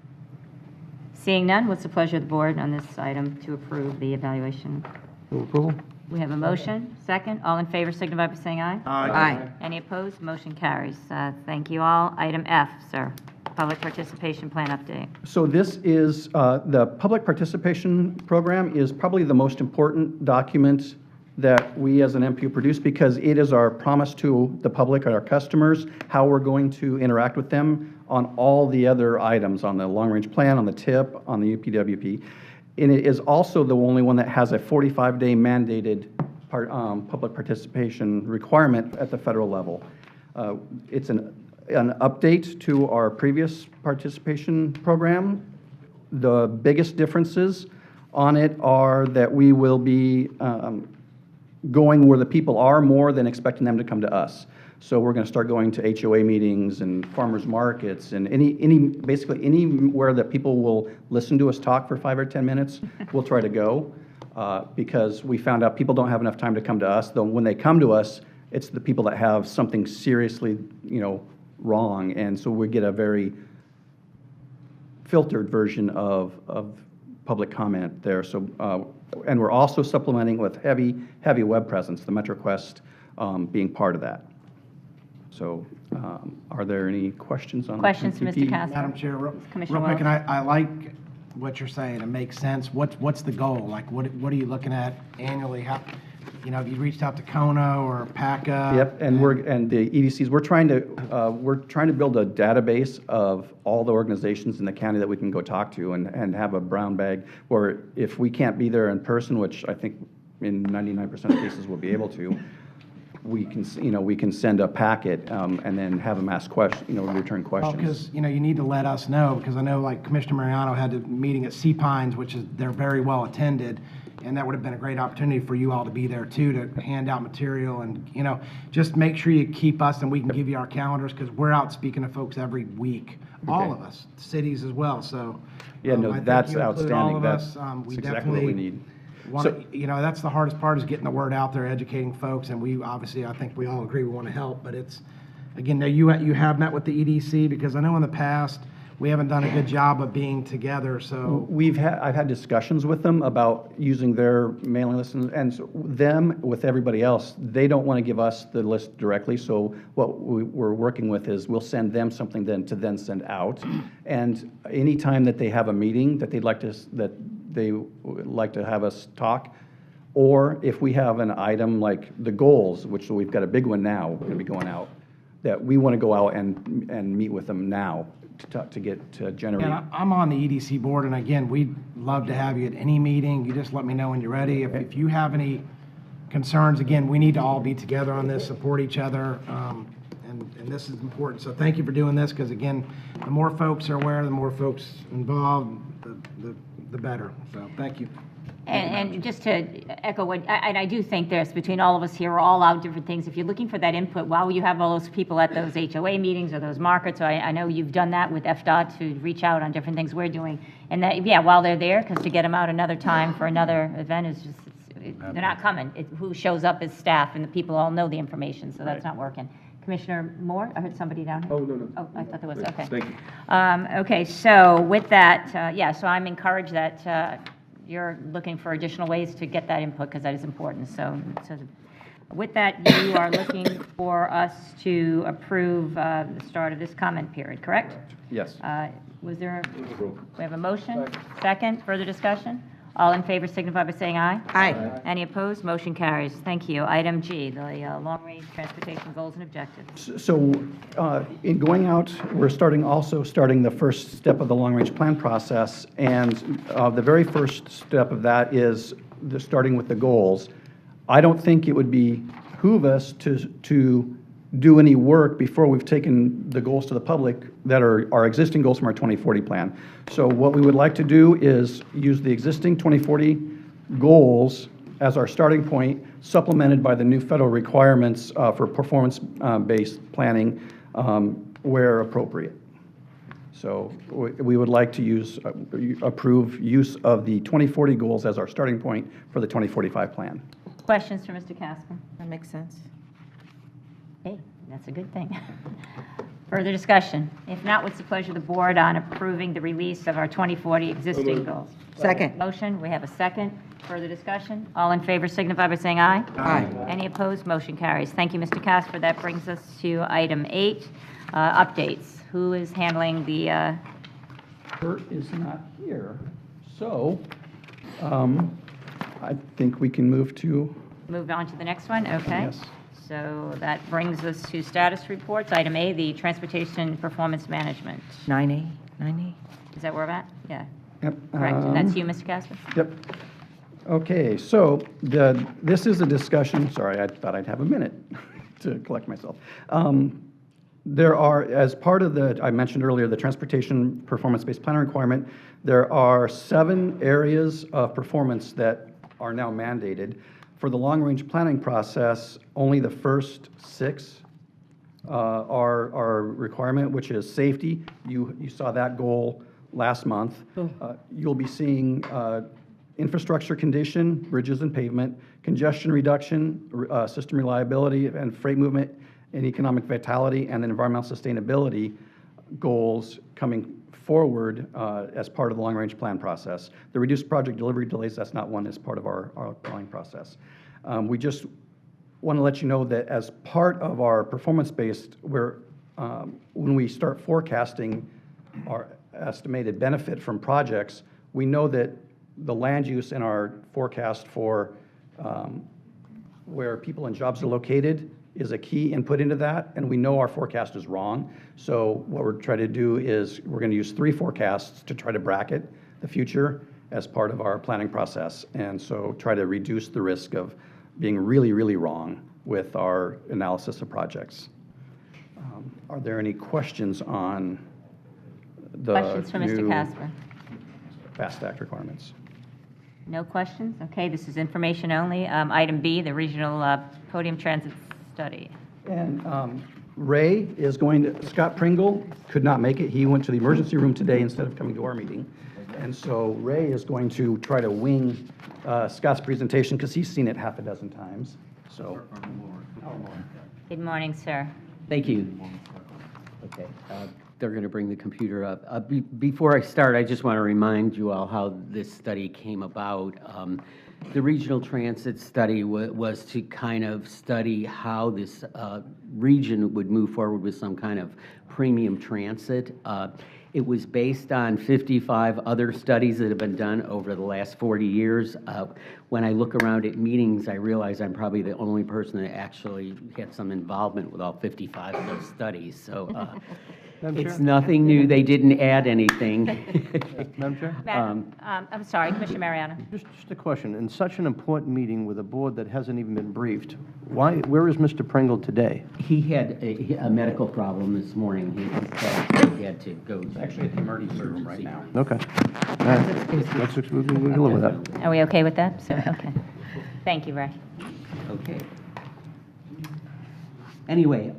Seeing none, what's the pleasure of the board on this item to approve the evaluation? Move approval? We have a motion, second. All in favor signify by saying aye. Aye. Any opposed? Motion carries. Thank you all. Item F, sir, public participation plan update. So this is, the public participation program is probably the most important document that we as an MPO produce because it is our promise to the public, our customers, how we're going to interact with them on all the other items, on the long-range plan, on the TIP, on the UPWP. And it is also the only one that has a 45-day mandated public participation requirement at the federal level. It's an update to our previous participation program. The biggest differences on it are that we will be going where the people are more than expecting them to come to us. So we're going to start going to HOA meetings and farmers markets and basically anywhere that people will listen to us talk for 5 or 10 minutes, we'll try to go because we found out people don't have enough time to come to us. Though when they come to us, it's the people that have something seriously, wrong, and so we get a very filtered version of public comment there. So, and we're also supplementing with heavy web presence, the MetroQuest being part of that. So, are there any questions on Questions to the Mr. Casper? Madam Chair, Commissioner real quick, Wells? and I like what you're saying. It makes sense. What's the goal? Like, what are you looking at annually? How, have you reached out to Kona or PACA? Yep, and the EDCs, we're trying to build a database of all the organizations in the county that we can go talk to and have a brown bag where if we can't be there in person, which I think in 99% of cases we'll be able to, we can send a packet and then have them ask return questions. Because, you need to let us know, because I know like Commissioner Mariano had a meeting at Sea Pines, which is, they're very well attended, and that would have been a great opportunity for you all to be there too, to hand out material and, just make sure you keep us and we can give you our calendars, because we're out speaking to folks every week, all of us, cities as well, so. Yeah, no, I think that's you include all outstanding. of That's us. We exactly what we need. That's the hardest part, is getting the word out there, educating folks, and we obviously, I think we all agree we want to help, but it's, again, now you have met with the EDC, because I know in the past, we haven't done a good job of being together, so. I've had discussions with them about using their mailing list, and so them with everybody else, they don't want to give us the list directly, so what we're working with is we'll send them something then to send out, and anytime that they have a meeting that they would like to have us talk, or if we have an item like the goals, which we've got a big one now, we're going to be going out, that we want to go out and meet with them now to generate. And I'm on the EDC board, and again, we'd love to have you at any meeting. You just let me know when you're ready. If you have any concerns, again, we need to all be together on this, support each other, and this is important. So thank you for doing this, because again, the more folks are aware, the more folks involved, the better. So thank you. And just to echo what, and I do think there's, between all of us here, we're all out different things. If you're looking for that input, while you have all those people at those HOA meetings or those markets, I know you've done that with FDOT to reach out on different things we're doing. And that, yeah, while they're there, because to get them out another time for another event is just, they're not coming. Who shows up is staff, and the people all know the information, so that's not working. Commissioner Moore, I heard somebody down here. Oh, no. Oh, I thought there was, okay. Thank you. Okay, so with that, so I'm encouraged that you're looking for additional ways to get that input, because that is important. So with that, you are looking for us to approve the start of this comment period, correct? Yes. We have a motion? Second, further discussion? All in favor signify by saying aye. Aye. Any opposed? Motion carries. Thank you. Item G, the long-range transportation goals and objectives. So in going out, we're starting the first step of the long-range plan process, and the very first step of that is starting with the goals. I don't think it would behoove us to do any work before we've taken the goals to the public that are our existing goals from our 2040 plan. So what we would like to do is use the existing 2040 goals as our starting point, supplemented by the new federal requirements for performance-based planning where appropriate. So we would like to approve use of the 2040 goals as our starting point for the 2045 plan. Questions for Mr. Casper? That makes sense. Hey, that's a good thing. Further discussion? If not, what's the pleasure of the board on approving the release of our 2040 existing goals? Second. Motion, we have a second. Further discussion? All in favor signify by saying aye. Aye. Any opposed? Motion carries. Thank you, Mr. Casper. That brings us to item 8, updates. Who is handling the, Kurt is not here, so I think we can move to, move on to the next one? Okay. yes. So that brings us to status reports. Item A, the Transportation Performance Management. 9A, 9A. Is that where we're at? Yeah, Yep. correct. And that's you, Mr. Casper? Yep. Okay, so this is a discussion, sorry, I thought I'd have a minute to collect myself. There are, as part of the, I mentioned earlier, the transportation performance-based planning requirement, there are 7 areas of performance that are now mandated. For the long-range planning process, only the first 6 are requirement, which is safety. You saw that goal last month. You'll be seeing infrastructure condition, bridges and pavement, congestion reduction, system reliability, and freight movement, and economic vitality, and then environmental sustainability goals coming forward as part of the long-range plan process. The reduced project delivery delays, that's not one as part of our planning process. We just want to let you know that as part of our performance-based, when we start forecasting our estimated benefit from projects, we know that the land use in our forecast for where people and jobs are located is a key input into that, and we know our forecast is wrong. So what we're trying to do is we're going to use 3 forecasts to try to bracket the future as part of our planning process, and so try to reduce the risk of being really, really wrong with our analysis of projects. Are there any questions on the Questions for Mr. new Casper? FAST Act requirements? No questions? Okay, this is information only. Item B, the Regional Podium Transit Study. And Ray is going to, Scott Pringle could not make it. He went to the emergency room today instead of coming to our meeting. And so Ray is going to try to wing Scott's presentation because he's seen it half a dozen times. So. Good morning, sir. Thank you. Okay, they're going to bring the computer up. Before I start, I just want to remind you all how this study came about. The regional transit study was to kind of study how this region would move forward with some kind of premium transit. It was based on 55 other studies that have been done over the last 40 years. When I look around at meetings, I realize I'm probably the only person that actually had some involvement with all 55 of those studies. So it's nothing new. They didn't add anything. Madam Chair? I'm sorry, Commissioner Mariano. Just a question. In such an important meeting with a board that hasn't even been briefed, where is Mr. Pringle today? He had a medical problem this morning. He had to go. It's actually at the emergency room right now. Okay. All right. We can live with that. Are we okay with that? So, okay. Thank you, Ray. Okay. Anyway,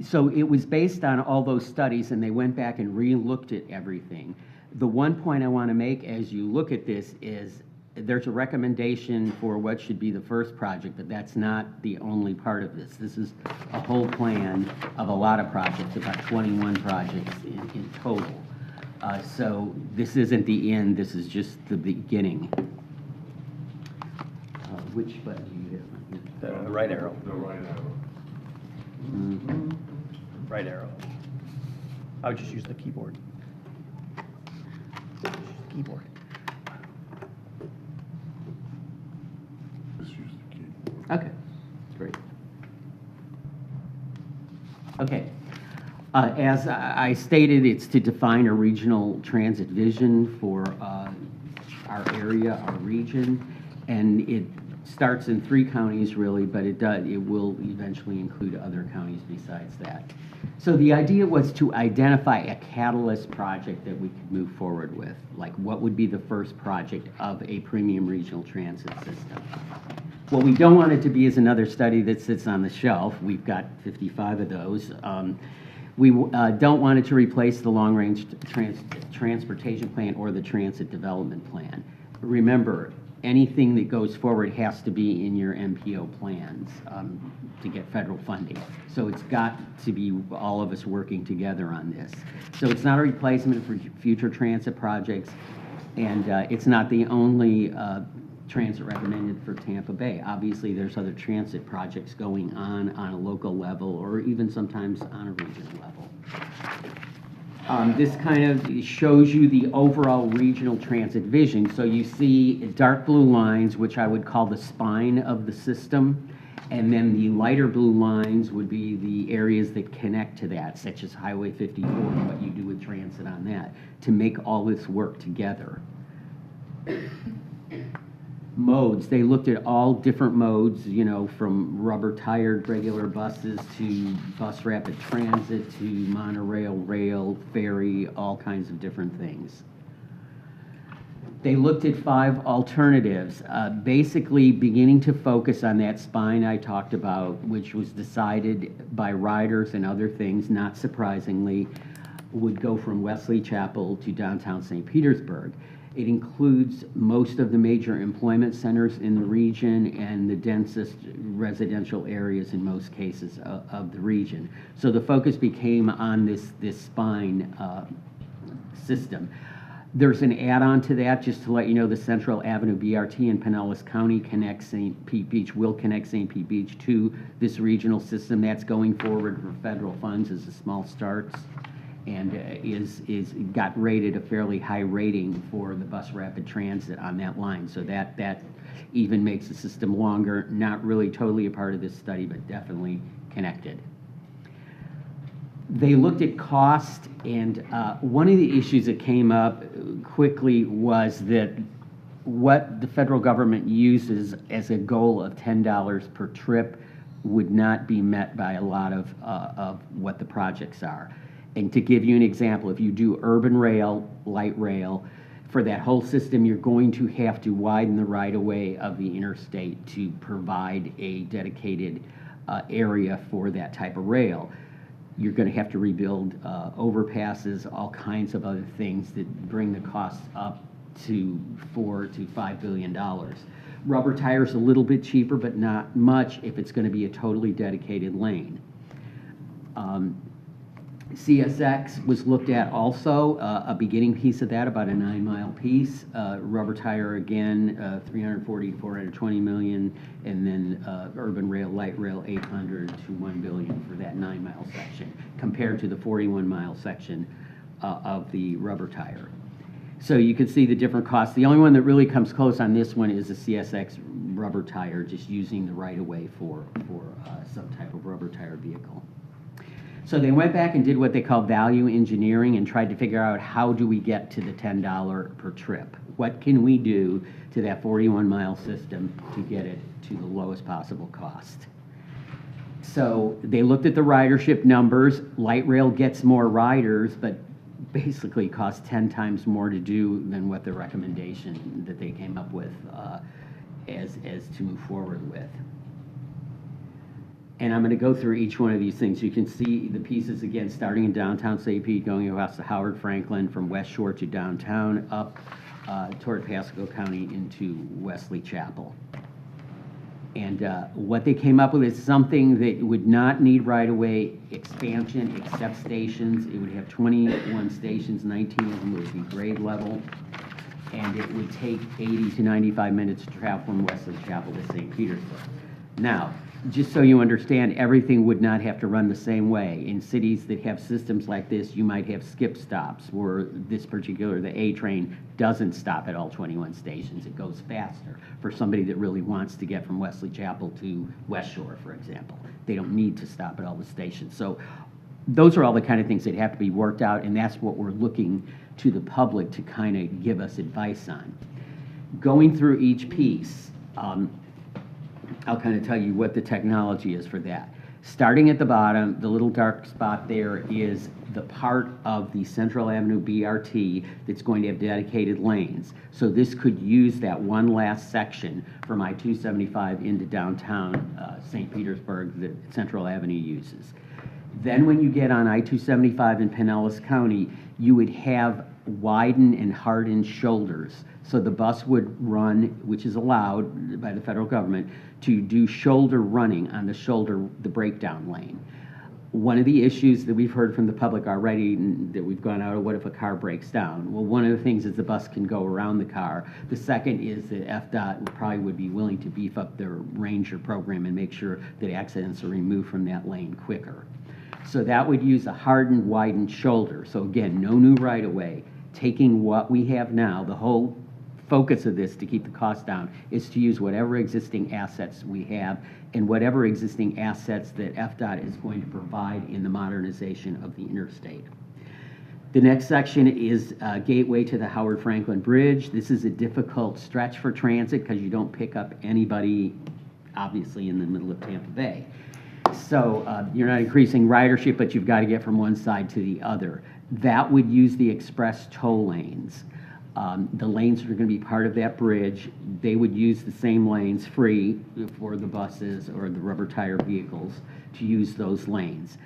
so it was based on all those studies, and they went back and re-looked at everything. The one point I want to make as you look at this is there's a recommendation for what should be the first project, but that's not the only part of this. This is a whole plan of a lot of projects, about 21 projects in total. So this isn't the end, this is just the beginning. Which button do you hit? The right arrow. The right arrow. Mm-hmm. Right arrow. I would just use the keyboard. Keyboard. Okay, great. Okay. As I stated, it's to define a regional transit vision for our area, our region, and it starts in 3 counties really, but it will eventually include other counties besides that. So the idea was to identify a catalyst project that we could move forward with, like what would be the first project of a premium regional transit system. What we don't want it to be is another study that sits on the shelf. We've got 55 of those. We don't want it to replace the long-range transportation plan or the transit development plan. Remember, anything that goes forward has to be in your MPO plans to get federal funding. So it's got to be all of us working together on this. So it's not a replacement for future transit projects, and it's not the only transit recommended for Tampa Bay. Obviously, there's other transit projects going on a local level or even sometimes on a regional level. This kind of shows you the overall regional transit vision. So you see dark blue lines, which I would call the spine of the system, and then the lighter blue lines would be the areas that connect to that, such as Highway 54 and what you do with transit on that, to make all this work together. Modes, they looked at all different modes, you know, from rubber-tired regular buses to bus rapid transit to monorail, rail, ferry, all kinds of different things. They looked at 5 alternatives, basically beginning to focus on that spine I talked about, which was decided by riders and other things, not surprisingly, would go from Wesley Chapel to downtown St. Petersburg. It includes most of the major employment centers in the region and the densest residential areas in most cases of the region. So the focus became on this spine system. There's an add-on to that, just to let you know, the Central Avenue BRT in Pinellas County connects St. Pete Beach, will connect St. Pete Beach to this regional system. That's going forward for federal funds as a small start, and got rated a fairly high rating for the bus rapid transit on that line. So that even makes the system longer, not really totally a part of this study, but definitely connected. They looked at cost, and one of the issues that came up quickly was that what the federal government uses as a goal of $10 per trip would not be met by a lot of what the projects are. And to give you an example, if you do urban rail, light rail, for that whole system, you're going to have to widen the right-of-way of the interstate to provide a dedicated area for that type of rail. You're going to have to rebuild overpasses, all kinds of other things that bring the costs up to $4 to $5 billion. Rubber tires a little bit cheaper, but not much if it's going to be a totally dedicated lane. CSX was looked at also, a beginning piece of that, about a 9-mile piece. Rubber tire again, 340 to 420 million, and then urban rail, light rail, 800 to 1 billion for that 9-mile section, compared to the 41-mile section of the rubber tire. So you can see the different costs. The only one that really comes close on this one is the CSX rubber tire, just using the right-of-way for some type of rubber tire vehicle. So they went back and did what they call value engineering and tried to figure out, how do we get to the $10 per trip? What can we do to that 41-mile system to get it to the lowest possible cost? So they looked at the ridership numbers. Light rail gets more riders, but basically costs 10 times more to do than what the recommendation that they came up with as to move forward with. And I'm going to go through each one of these things. You can see the pieces again, starting in downtown St. Pete, going across to Howard Franklin, from West Shore to downtown, up toward Pasco County into Wesley Chapel. And what they came up with is something that would not need right-of-way expansion except stations. It would have 21 stations, 19 of them would be grade level, and it would take 80 to 95 minutes to travel from Wesley Chapel to St. Petersburg. Now, just so you understand, everything would not have to run the same way. In cities that have systems like this, you might have skip stops, where this particular, the A train, doesn't stop at all 21 stations. It goes faster for somebody that really wants to get from Wesley Chapel to West Shore, for example. They don't need to stop at all the stations. So those are all the kind of things that have to be worked out, and that's what we're looking to the public to kind of give us advice on. Going through each piece, I'll kind of tell you what the technology is for that. Starting at the bottom, the little dark spot there is the part of the Central Avenue BRT that's going to have dedicated lanes. So this could use that one last section from I-275 into downtown St. Petersburg that Central Avenue uses. Then when you get on I-275 in Pinellas County, you would have widened and hardened shoulders. So the bus would run, which is allowed by the federal government, to do shoulder running on the breakdown lane. One of the issues that we've heard from the public already that we've gone out, what if a car breaks down? Well, one of the things is the bus can go around the car. The second is that FDOT probably would be willing to beef up their ranger program and make sure that accidents are removed from that lane quicker. So that would use a hardened, widened shoulder. So again, no new right-of-way. Taking what we have now, the whole focus of this to keep the cost down is to use whatever existing assets we have and whatever existing assets that FDOT is going to provide in the modernization of the interstate. The next section is Gateway to the Howard Franklin Bridge. This is a difficult stretch for transit because you don't pick up anybody, obviously, in the middle of Tampa Bay. So you're not increasing ridership, but you've got to get from one side to the other. That would use the express toll lanes. The lanes that are going to be part of that bridge, they would use the same lanes free for the buses or the rubber tire vehicles to use those lanes.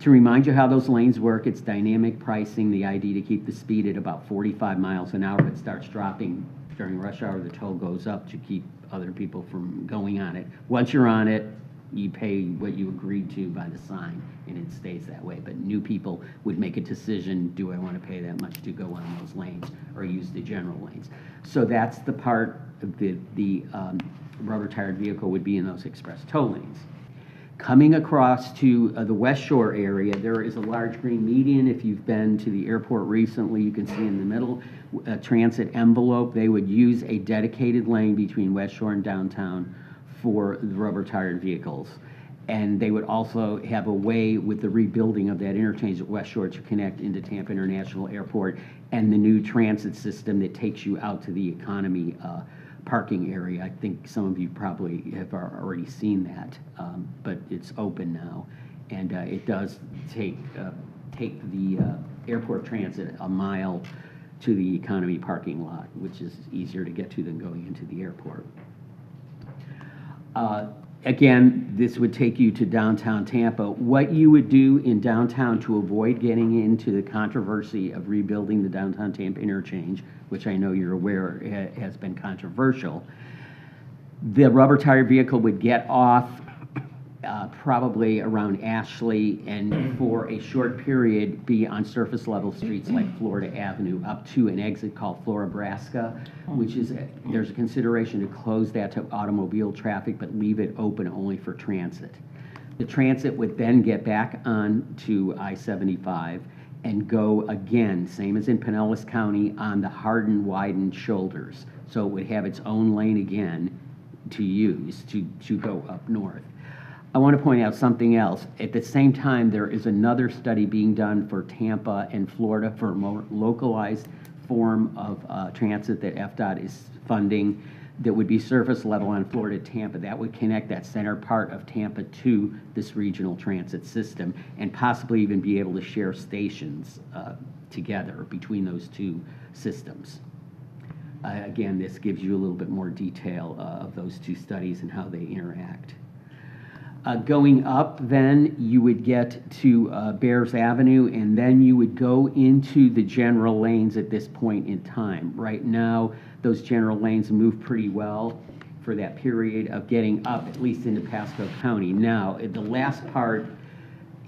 To remind you how those lanes work, it's dynamic pricing, the idea to keep the speed at about 45 miles an hour. It starts dropping during rush hour, the toll goes up to keep other people from going on it. Once you're on it, you pay what you agreed to by the sign, and it stays that way. But new people would make a decision, do I want to pay that much to go on those lanes or use the general lanes? So that's the part of the rubber-tired vehicle would be in those express toll lanes. Coming across to the West Shore area, there is a large green median. If you've been to the airport recently, you can see in the middle a transit envelope. They would use a dedicated lane between West Shore and downtown for the rubber-tired vehicles. And they would also have a way with the rebuilding of that interchange at West Shore to connect into Tampa International Airport and the new transit system that takes you out to the economy parking area. I think some of you probably have already seen that, but it's open now. And it does take the airport transit a mile to the economy parking lot, which is easier to get to than going into the airport. Again, this would take you to downtown Tampa. What you would do in downtown to avoid getting into the controversy of rebuilding the downtown Tampa interchange, which I know you're aware has been controversial, the rubber tire vehicle would get off probably around Ashley and for a short period be on surface level streets like Florida Avenue up to an exit called Florabraska, which is, there's a consideration to close that to automobile traffic but leave it open only for transit. The transit would then get back on to I-75 and go again, same as in Pinellas County, on the hardened, widened shoulders. So it would have its own lane again to use to go up north. I want to point out something else. At the same time, there is another study being done for Tampa and Florida for a more localized form of transit that FDOT is funding that would be surface level on Florida Tampa. That would connect that center part of Tampa to this regional transit system and possibly even be able to share stations together between those two systems. Again, this gives you a little bit more detail of those two studies and how they interact. Going up, then you would get to Bears Avenue, and then you would go into the general lanes at this point in time. Right now, those general lanes move pretty well for that period of getting up, at least into Pasco County. Now, the last part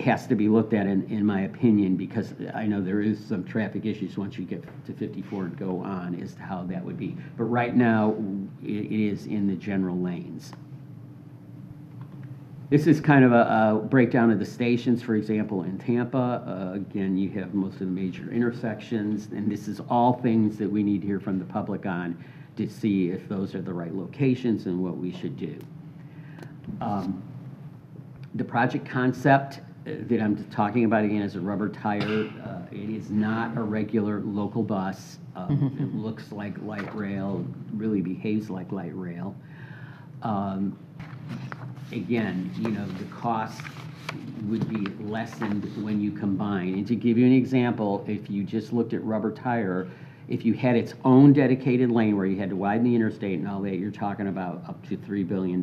has to be looked at, in my opinion, because I know there is some traffic issues once you get to 54 and go on as to how that would be. But right now, it is in the general lanes. This is kind of a breakdown of the stations. For example, in Tampa, again, you have most of the major intersections, and this is all things that we need to hear from the public on to see if those are the right locations and what we should do. The project concept that I'm talking about, again, is a rubber tire. It is not a regular local bus. It looks like light rail, really behaves like light rail. Again, you know, the cost would be lessened when you combine. And to give you an example, if you just looked at rubber tire, if you had its own dedicated lane where you had to widen the interstate and all that, you're talking about up to $3 billion.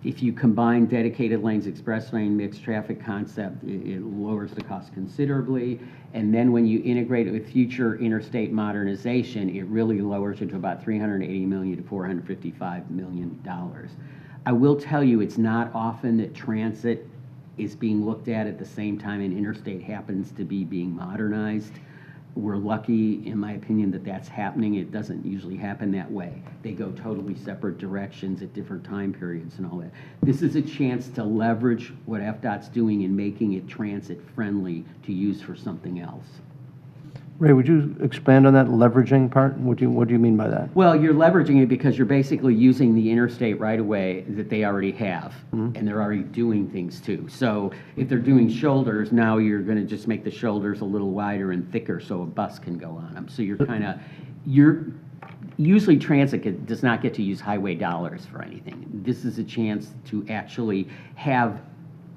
If you combine dedicated lanes, express lane, mixed traffic concept, it lowers the cost considerably. And then when you integrate it with future interstate modernization, it really lowers it to about $380 million to $455 million. I will tell you, it's not often that transit is being looked at the same time an interstate happens to be being modernized. We're lucky, in my opinion, that that's happening. It doesn't usually happen that way. They go totally separate directions at different time periods and all that. This is a chance to leverage what FDOT's doing in making it transit-friendly to use for something else. Ray, would you expand on that leveraging part? What do you mean by that? Well, you're leveraging it because you're basically using the interstate right-of-way that they already have, and they're already doing things too. So if they're doing shoulders, now you're going to just make the shoulders a little wider and thicker so a bus can go on them. So usually transit does not get to use highway dollars for anything. This is a chance to actually have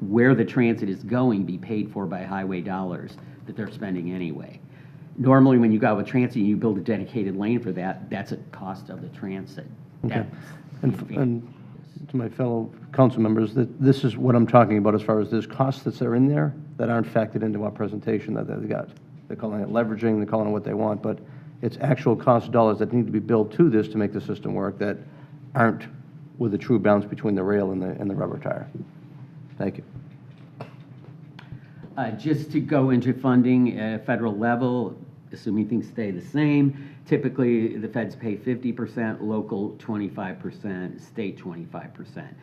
where the transit is going be paid for by highway dollars that they're spending anyway. Normally, when you go out with transit and you build a dedicated lane for that, that's a cost of the transit. Okay. And to my fellow council members, that this is what I'm talking about as far as there's costs that are in there that aren't factored into our presentation that they've got. They're calling it leveraging, they're calling it what they want, but it's actual cost dollars that need to be billed to this to make the system work that aren't with a true balance between the rail and the rubber tire. Thank you. Just to go into funding at federal level, assuming things stay the same, typically the feds pay 50%, local 25%, state 25%.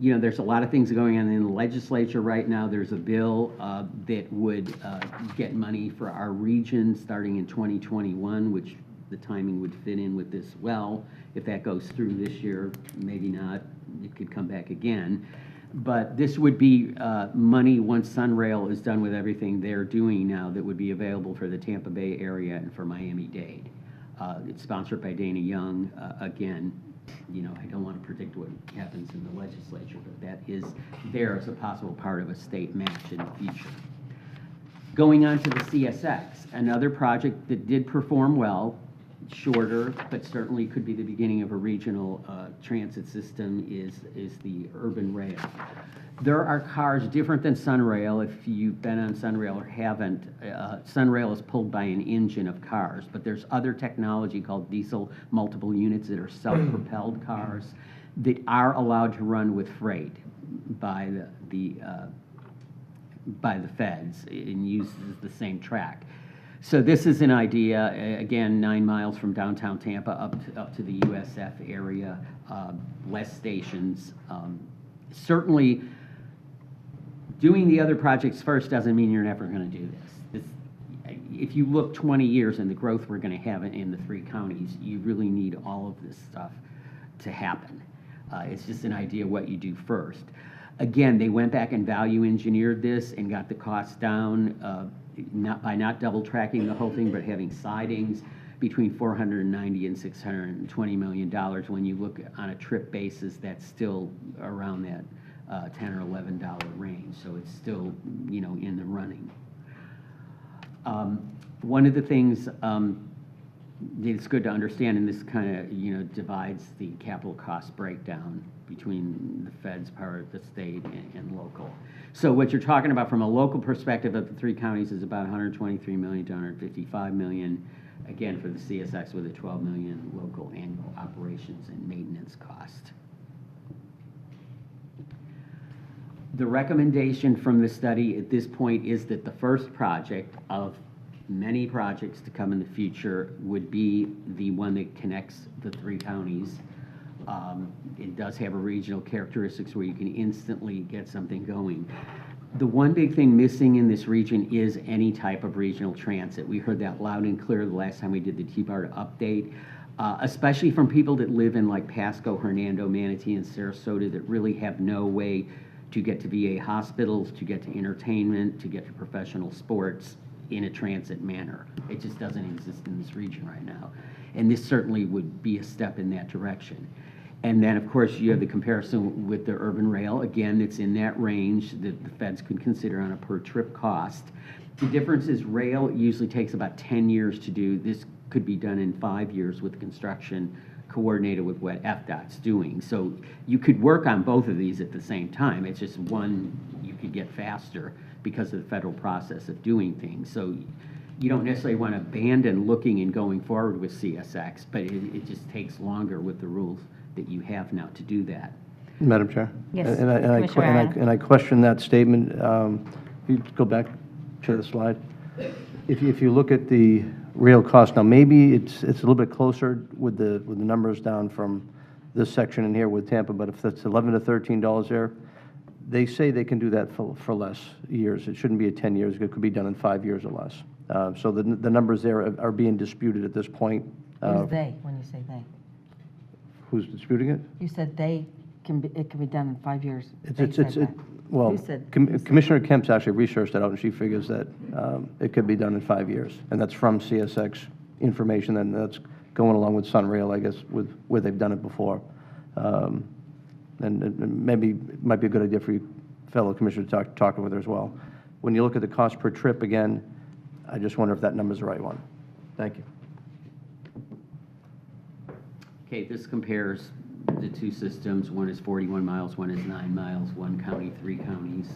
You know, there's a lot of things going on in the legislature right now. There's a bill that would get money for our region starting in 2021, which the timing would fit in with this well. If that goes through this year, maybe not, it could come back again. But this would be money once Sunrail is done with everything they're doing now that would be available for the Tampa Bay area and for Miami-Dade. It's sponsored by Dana Young. Again, you know, I don't want to predict what happens in the legislature, but that is there as a possible part of a state match in the future. Going on to the CSX, another project that did perform well, shorter, but certainly could be the beginning of a regional transit system is the urban rail. There are cars different than Sunrail. If you've been on Sunrail or haven't, Sunrail is pulled by an engine of cars, but there's other technology called diesel multiple units that are self-propelled cars that are allowed to run with freight by the feds and uses the same track. So this is an idea, again, 9 miles from downtown Tampa up to the USF area, less stations. Certainly, doing the other projects first doesn't mean you're never going to do this. If you look 20 years and the growth we're going to have in the 3 counties, you really need all of this stuff to happen. It's just an idea what you do first. Again, they went back and value engineered this and got the costs down, by not double tracking the whole thing, but having sidings between $490 and $620 million. When you look on a trip basis, that's still around that $10 or $11 range. So it's still, you know, in the running. One of the things it's good to understand, and this kind of, you know, divides the capital cost breakdown between the feds part, the state, and local. So what you're talking about from a local perspective of the 3 counties is about $123 million to $155 million, again, for the CSX with a $12 million local annual operations and maintenance cost. The recommendation from the study at this point is that the first project of many projects to come in the future would be the one that connects the 3 counties. It does have a regional characteristics where you can instantly get something going. The one big thing missing in this region is any type of regional transit. We heard that loud and clear the last time we did the T-BART update, especially from people that live in like Pasco, Hernando, Manatee, and Sarasota that really have no way to get to VA hospitals, to get to entertainment, to get to professional sports in a transit manner. It just doesn't exist in this region right now. And this certainly would be a step in that direction. And then, of course, you have the comparison with the urban rail. Again, it's in that range that the feds could consider on a per trip cost. The difference is rail usually takes about 10 years to do. This could be done in 5 years with construction coordinated with what FDOT's doing. So you could work on both of these at the same time. It's just one you could get faster because of the federal process of doing things. So you don't necessarily want to abandon looking and going forward with CSX, but it just takes longer with the rules that you have now to do that. Madam Chair? Yes, And Commissioner Arana. I question that statement. If you go back to the slide. If you look at the real cost, now maybe it's a little bit closer with the numbers down from this section in here with Tampa, but if that's $11 to $13 there, they say they can do that for less years. It shouldn't be at 10 years. It could be done in 5 years or less. So the numbers there are being disputed at this point. Who's they, when you say they? Who's disputing it? You said it can be done in 5 years. They It's, said that. well, Who said- Commissioner Kemp's actually researched that out, and she figures that it could be done in 5 years. And that's from CSX information, and that's going along with Sunrail, I guess, with where they've done it before. And maybe it might be a good idea for you fellow commissioners to talk with her as well. When you look at the cost per trip, again, I just wonder if that number's the right one. Thank you. Okay, this compares the two systems. One is 41 miles, one is 9 miles, one county, 3 counties.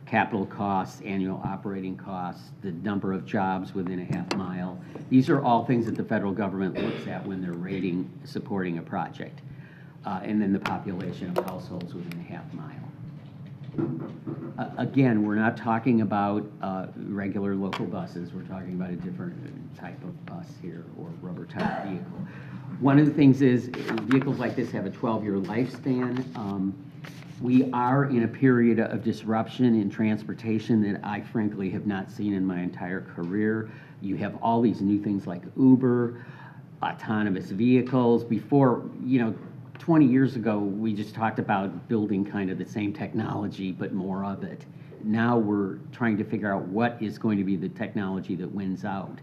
Capital costs, annual operating costs, the number of jobs within a half mile. These are all things that the federal government looks at when they're rating, supporting a project. And then the population of households within a half mile. Again, we're not talking about regular local buses. We're talking about a different type of bus here, or rubber tire vehicle. One of the things is vehicles like this have a 12-year lifespan. We are in a period of disruption in transportation that I frankly have not seen in my entire career. You have all these new things like Uber, autonomous vehicles. Before, 20 years ago, we just talked about building kind of the same technology, but more of it. Now we're trying to figure out what is going to be the technology that wins out.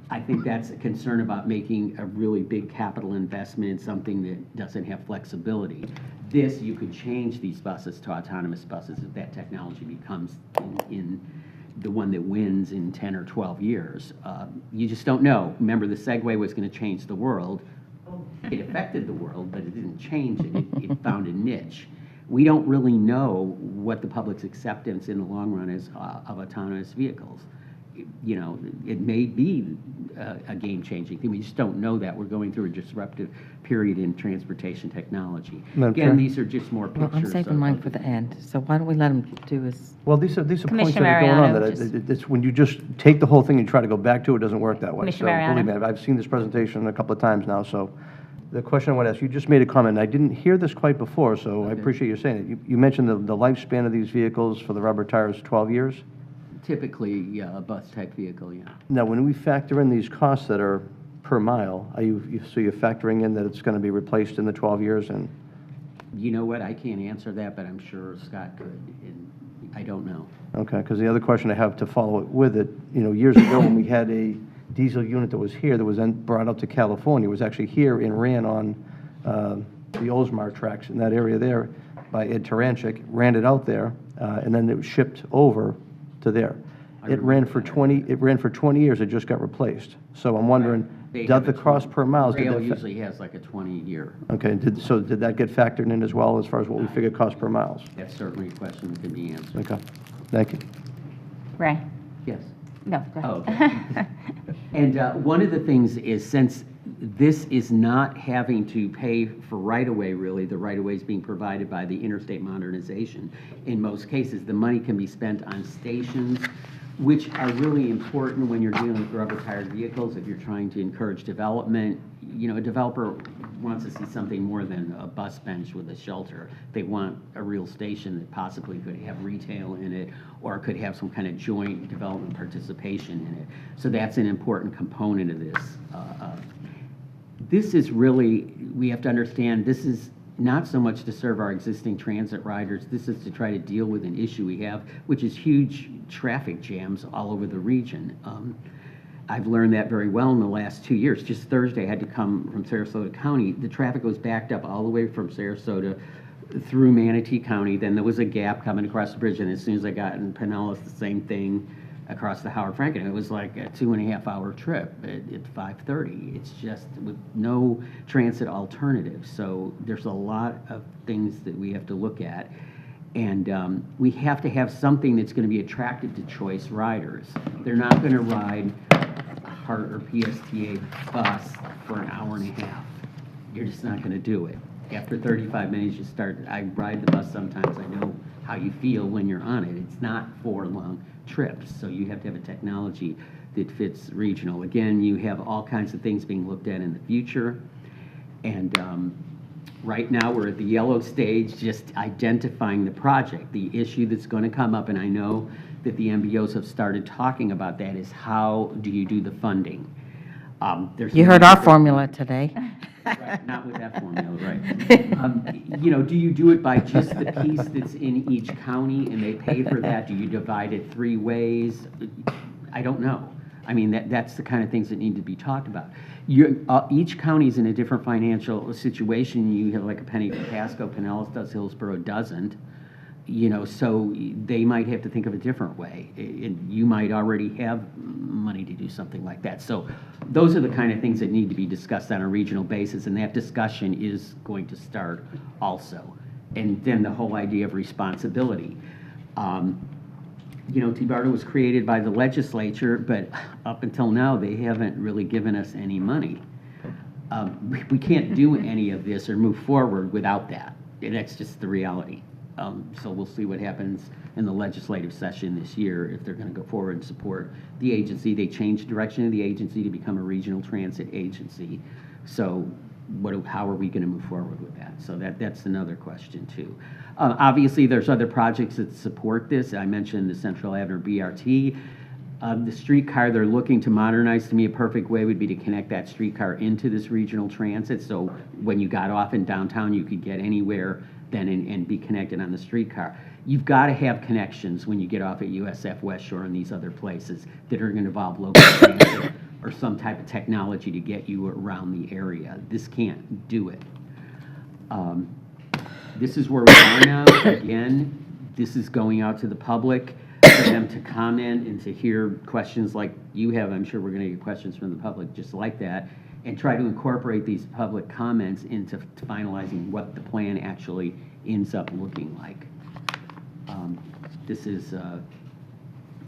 I think that's a concern about making a really big capital investment in something that doesn't have flexibility. This, you could change these buses to autonomous buses if that technology becomes in the one that wins in 10 or 12 years. You just don't know. Remember, the Segway was going to change the world. It affected the world, but it didn't change it. It found a niche. We don't really know what the public's acceptance in the long run is of autonomous vehicles. It may be a game-changing thing. We just don't know that. We're going through a disruptive period in transportation technology. Madam Chair? Again, these are just more Well, pictures. I'm saving mine for the end, so why don't we let him do his, Well, these are points that Commissioner are going on, Mariano, that it's when you just take the whole thing and try to go back to it, it doesn't work that way. Commissioner So believe Mariano. me, I've seen this presentation a couple of times now, so the question I want to ask, you just made a comment, and I didn't hear this quite before, so I appreciate you saying it. You mentioned the lifespan of these vehicles for the rubber tires, 12 years? Typically, yeah, a bus-type vehicle, yeah. Now, when we factor in these costs that are per mile, so you're factoring in that it's going to be replaced in the 12 years, and You know what? I can't answer that, but I'm sure Scott could, and I don't know. okay, because the other question I have to follow it with it, years ago when we had a diesel unit that was here, that was then brought up to California, was actually here and ran on the Oldsmar tracks in that area there by Ed Taranchik, ran it out there, and then it was shipped over to there. It ran for 20 years, it just got replaced. So I'm wondering, They does have the a cost per mile? Rail usually has like a 20-year. Okay, so did that get factored in as well as far as what we figure cost per miles? That's certainly a question that can be answered. Okay, thank you. Ray? Yes. No, go Oh, ahead. okay. And one of the things is, since this is not having to pay for right-of-way, really, the right-of-way is being provided by the interstate modernization. In most cases, the money can be spent on stations, which are really important when you're dealing with rubber-tired vehicles. If you're trying to encourage development, a developer wants to see something more than a bus bench with a shelter. They want a real station that possibly could have retail in it, or could have some kind of joint development participation in it. So that's an important component of this. This is really, we have to understand, this is not so much to serve our existing transit riders. This is to try to deal with an issue we have, which is huge traffic jams all over the region. I've learned that very well in the last 2 years. Just Thursday, I had to come from Sarasota County. The traffic was backed up all the way from Sarasota through Manatee County. Then there was a gap coming across the bridge, and as soon as I got in Pinellas, the same thing. across the Howard Franklin. It was like a 2.5-hour trip at 5:30. It's just with no transit alternative. So there's a lot of things that we have to look at. And we have to have something that's going to be attractive to choice riders. They're not going to ride a HART or PSTA bus for an hour and a half. You're just not going to do it. After 35 minutes, you start, I ride the bus sometimes, I know how you feel when you're on it. It's not for long trips, so you have to have a technology that fits regional. Again, you have all kinds of things being looked at in the future, and right now we're at the yellow stage, just identifying the project. The issue that's going to come up, and I know that the MBOs have started talking about that, is how do you do the funding? You heard our formula today. Right, not with that formula, right. You know, do you do it by just the piece that's in each county and they pay for that? Do you divide it 3 ways? I don't know. I mean, that's the kind of things that need to be talked about. Each county's in a different financial situation. You have like a Penny Pasco, Pinellas does, Hillsborough doesn't. You know, so they might have to think of a different way. And you might already have money to do something like that. So those are the kind of things that need to be discussed on a regional basis, and that discussion is going to start also. And then the whole idea of responsibility. You know, T-BARTA was created by the legislature, but up until now, they haven't really given us any money. We can't do any of this or move forward without that. And that's just the reality. So we'll see what happens in the legislative session this year if they're going to go forward and support the agency. They changed the direction of the agency to become a regional transit agency. So how are we going to move forward with that? So that's another question too. Obviously, there's other projects that support this. I mentioned the Central Avenue BRT. The streetcar they're looking to modernize, to me, a perfect way would be to connect that streetcar into this regional transit. So when you got off in downtown, you could get anywhere then and be connected on the streetcar. You've got to have connections when you get off at USF West Shore and these other places that are going to involve local transit or some type of technology to get you around the area. This can't do it. This is where we are now. Again, this is going out to the public for them to comment and to hear questions like you have. I'm sure we're going to get questions from the public just like that, and try to incorporate these public comments into finalizing what the plan actually ends up looking like. This is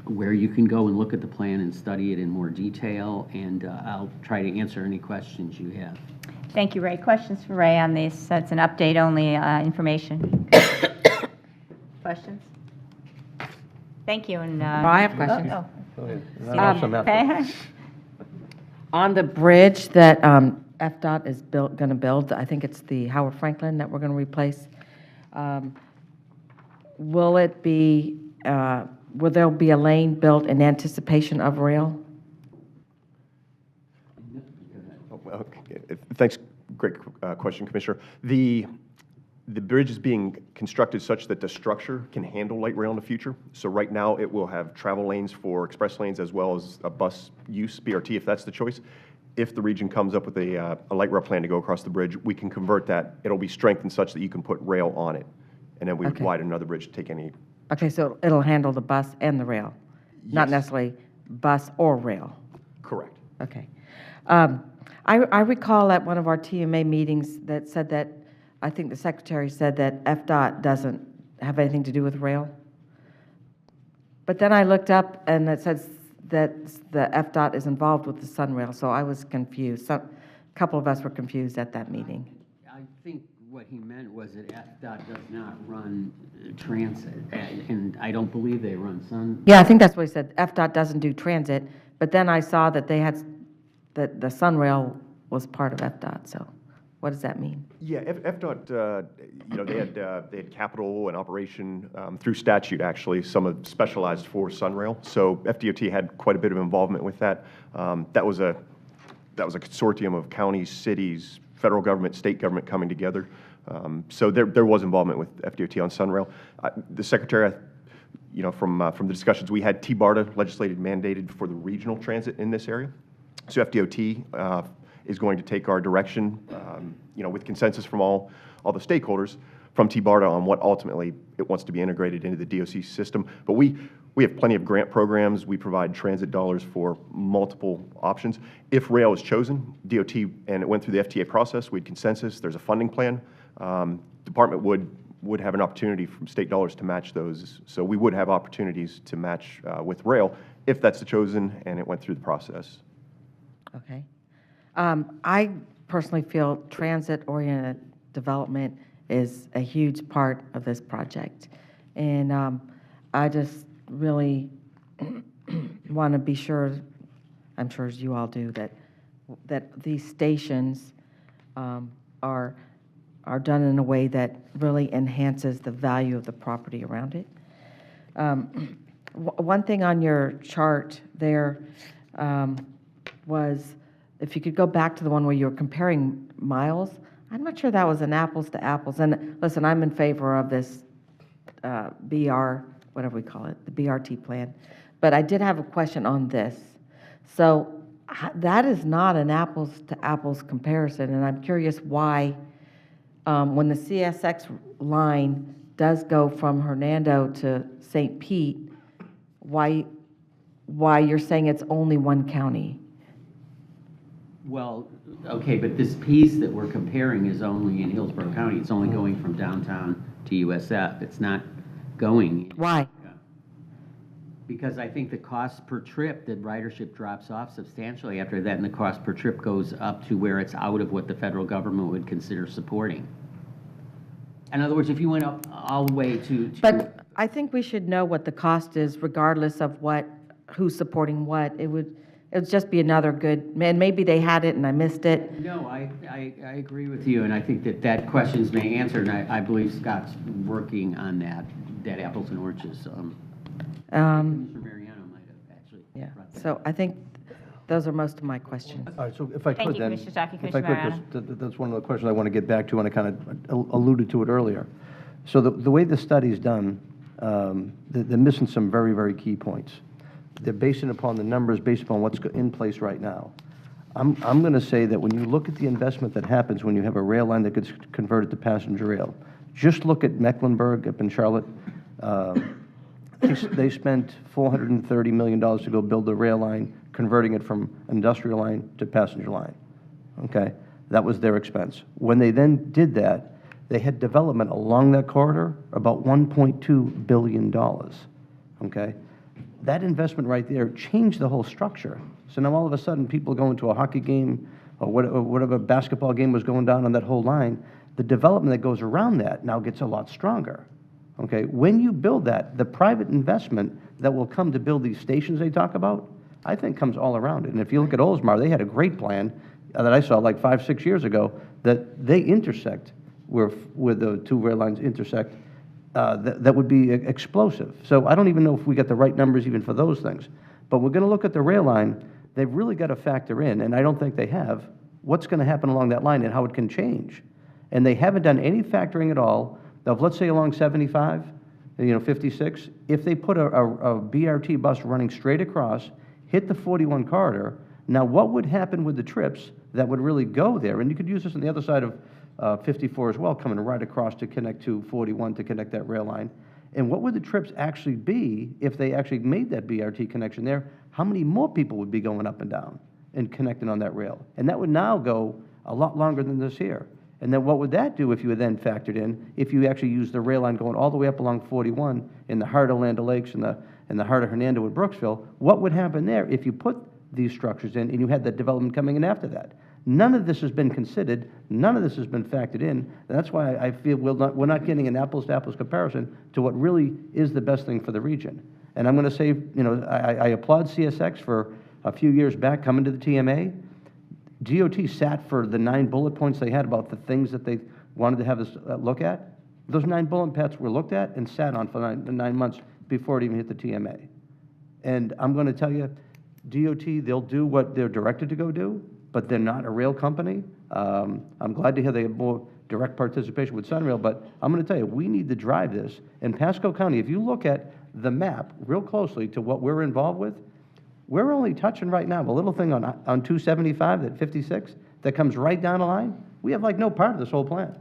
where you can go and look at the plan and study it in more detail, and I'll try to answer any questions you have. Thank you, Ray. Questions for Ray on this? That's an update-only information. Questions? Thank you. And I have questions. Okay. On the bridge that FDOT is going to build, I think it's the Howard Franklin that we're going to replace. Will it be, will there be a lane built in anticipation of rail? Okay. Thanks. Great question, Commissioner. The bridge is being constructed such that the structure can handle light rail in the future. So right now, it will have travel lanes for express lanes as well as a bus use, BRT, if that's the choice. If the region comes up with a light rail plan to go across the bridge, we can convert that. It'll be strengthened such that you can put rail on it. And then we would widen another bridge to take any. Okay, so it'll handle the bus and the rail, not necessarily bus or rail? Correct. Okay. I recall at one of our TMA meetings that said that, I think the secretary said that FDOT doesn't have anything to do with rail. But then I looked up and it says that the FDOT is involved with the Sunrail, so I was confused. A couple of us were confused at that meeting. I think what he meant was that FDOT does not run transit, and I don't believe they run Sun. Yeah, I think that's what he said. FDOT doesn't do transit, but then I saw that they had, that the Sunrail was part of FDOT, so what does that mean? Yeah, FDOT, you know, they had capital and operation through statute, actually, some of specialized for Sunrail. So FDOT had quite a bit of involvement with that. That was a consortium of counties, cities, federal government, state government coming together. So there was involvement with FDOT on Sunrail. The Secretary, you know, from the discussions we had, T-BARTA legislated mandated for the regional transit in this area. So FDOT is going to take our direction, you know, with consensus from all the stakeholders from T-BARTA on what ultimately it wants to be integrated into the DOC system. But we We have plenty of grant programs. We provide transit dollars for multiple options. If rail is chosen, DOT, and it went through the FTA process, we had consensus, there's a funding plan. Department would have an opportunity from state dollars to match those. So we would have opportunities to match with rail if that's the chosen and it went through the process. Okay. I personally feel transit-oriented development is a huge part of this project. And I just really want to be sure, I'm sure as you all do, that these stations are done in a way that really enhances the value of the property around it. One thing on your chart there was, if you could go back to the one where you were comparing miles, I'm not sure that was an apples to apples. And listen, I'm in favor of this BR, whatever we call it, the BRT plan. But I did have a question on this. So that is not an apples to apples comparison, and I'm curious why, when the CSX line does go from Hernando to St. Pete, why you're saying it's only one county? Well, okay, but this piece that we're comparing is only in Hillsborough County. It's only going from downtown to USF. It's not going. Why? Because I think the cost per trip, the ridership drops off substantially after that, and the cost per trip goes up to where it's out of what the federal government would consider supporting. In other words, if you went up all the way to But I think we should know what the cost is regardless of who's supporting what. It would just be another good, and maybe they had it and I missed it. No, I agree with you, and I think that questions may answer, and I believe Scott's working on that apples and oranges. Mr. Mariano might have actually. Yeah, brought that so up. I think those are most of my questions. All right, so if I Thank could you, then. Commissioner Stuckey. If I Commissioner could, that's one of the questions I want to get back to, and I kind of alluded to it earlier. So the way the study's done, they're missing some very, very key points. They're basing upon the numbers, based upon what's in place right now. I'm going to say that when you look at the investment that happens when you have a rail line that gets converted to passenger rail, just look at Mecklenburg up in Charlotte. They spent $430 million to go build the rail line, converting it from industrial line to passenger line. Okay? That was their expense. When they then did that, they had development along that corridor, about $1.2 billion. Okay? That investment right there changed the whole structure. So now all of a sudden, people going to a hockey game or whatever basketball game was going down on that whole line, the development that goes around that now gets a lot stronger. Okay? When you build that, the private investment that will come to build these stations they talk about, I think comes all around it. And if you look at Oldsmar, they had a great plan that I saw like 5-6 years ago that they intersect where the two rail lines intersect. That would be explosive. So I don't even know if we got the right numbers even for those things. But we're going to look at the rail line. They've really got to factor in, and I don't think they have, what's going to happen along that line and how it can change. And they haven't done any factoring at all of, let's say, along 75, 56, if they put a BRT bus running straight across, hit the 41 corridor, now what would happen with the trips that would really go there? And you could use this on the other side of 54 as well, coming right across to connect to 41 to connect that rail line. And what would the trips actually be if they actually made that BRT connection there? How many more people would be going up and down and connecting on that rail? And that would now go a lot longer than this here. And then what would that do if you had then factored in, if you actually used the rail line going all the way up along 41 in the heart of Land O'Lakes and the heart of Hernando and Brooksville? What would happen there if you put these structures in and you had that development coming in after that? None of this has been considered. None of this has been factored in. And that's why I feel we're not getting an apples-to-apples comparison to what really is the best thing for the region. And I'm going to say, I applaud CSX for a few years back coming to the TMA. DOT sat for the 9 bullet points they had about the things that they wanted to have us look at. Those 9 bullet points were looked at and sat on for 9 months before it even hit the TMA. And I'm going to tell you, DOT, they'll do what they're directed to go do, but they're not a rail company. I'm glad to hear they have more direct participation with Sunrail, but I'm going to tell you, we need to drive this. In Pasco County, if you look at the map real closely to what we're involved with, we're only touching right now a little thing on 275, that 56, that comes right down the line. We have like no part of this whole plan.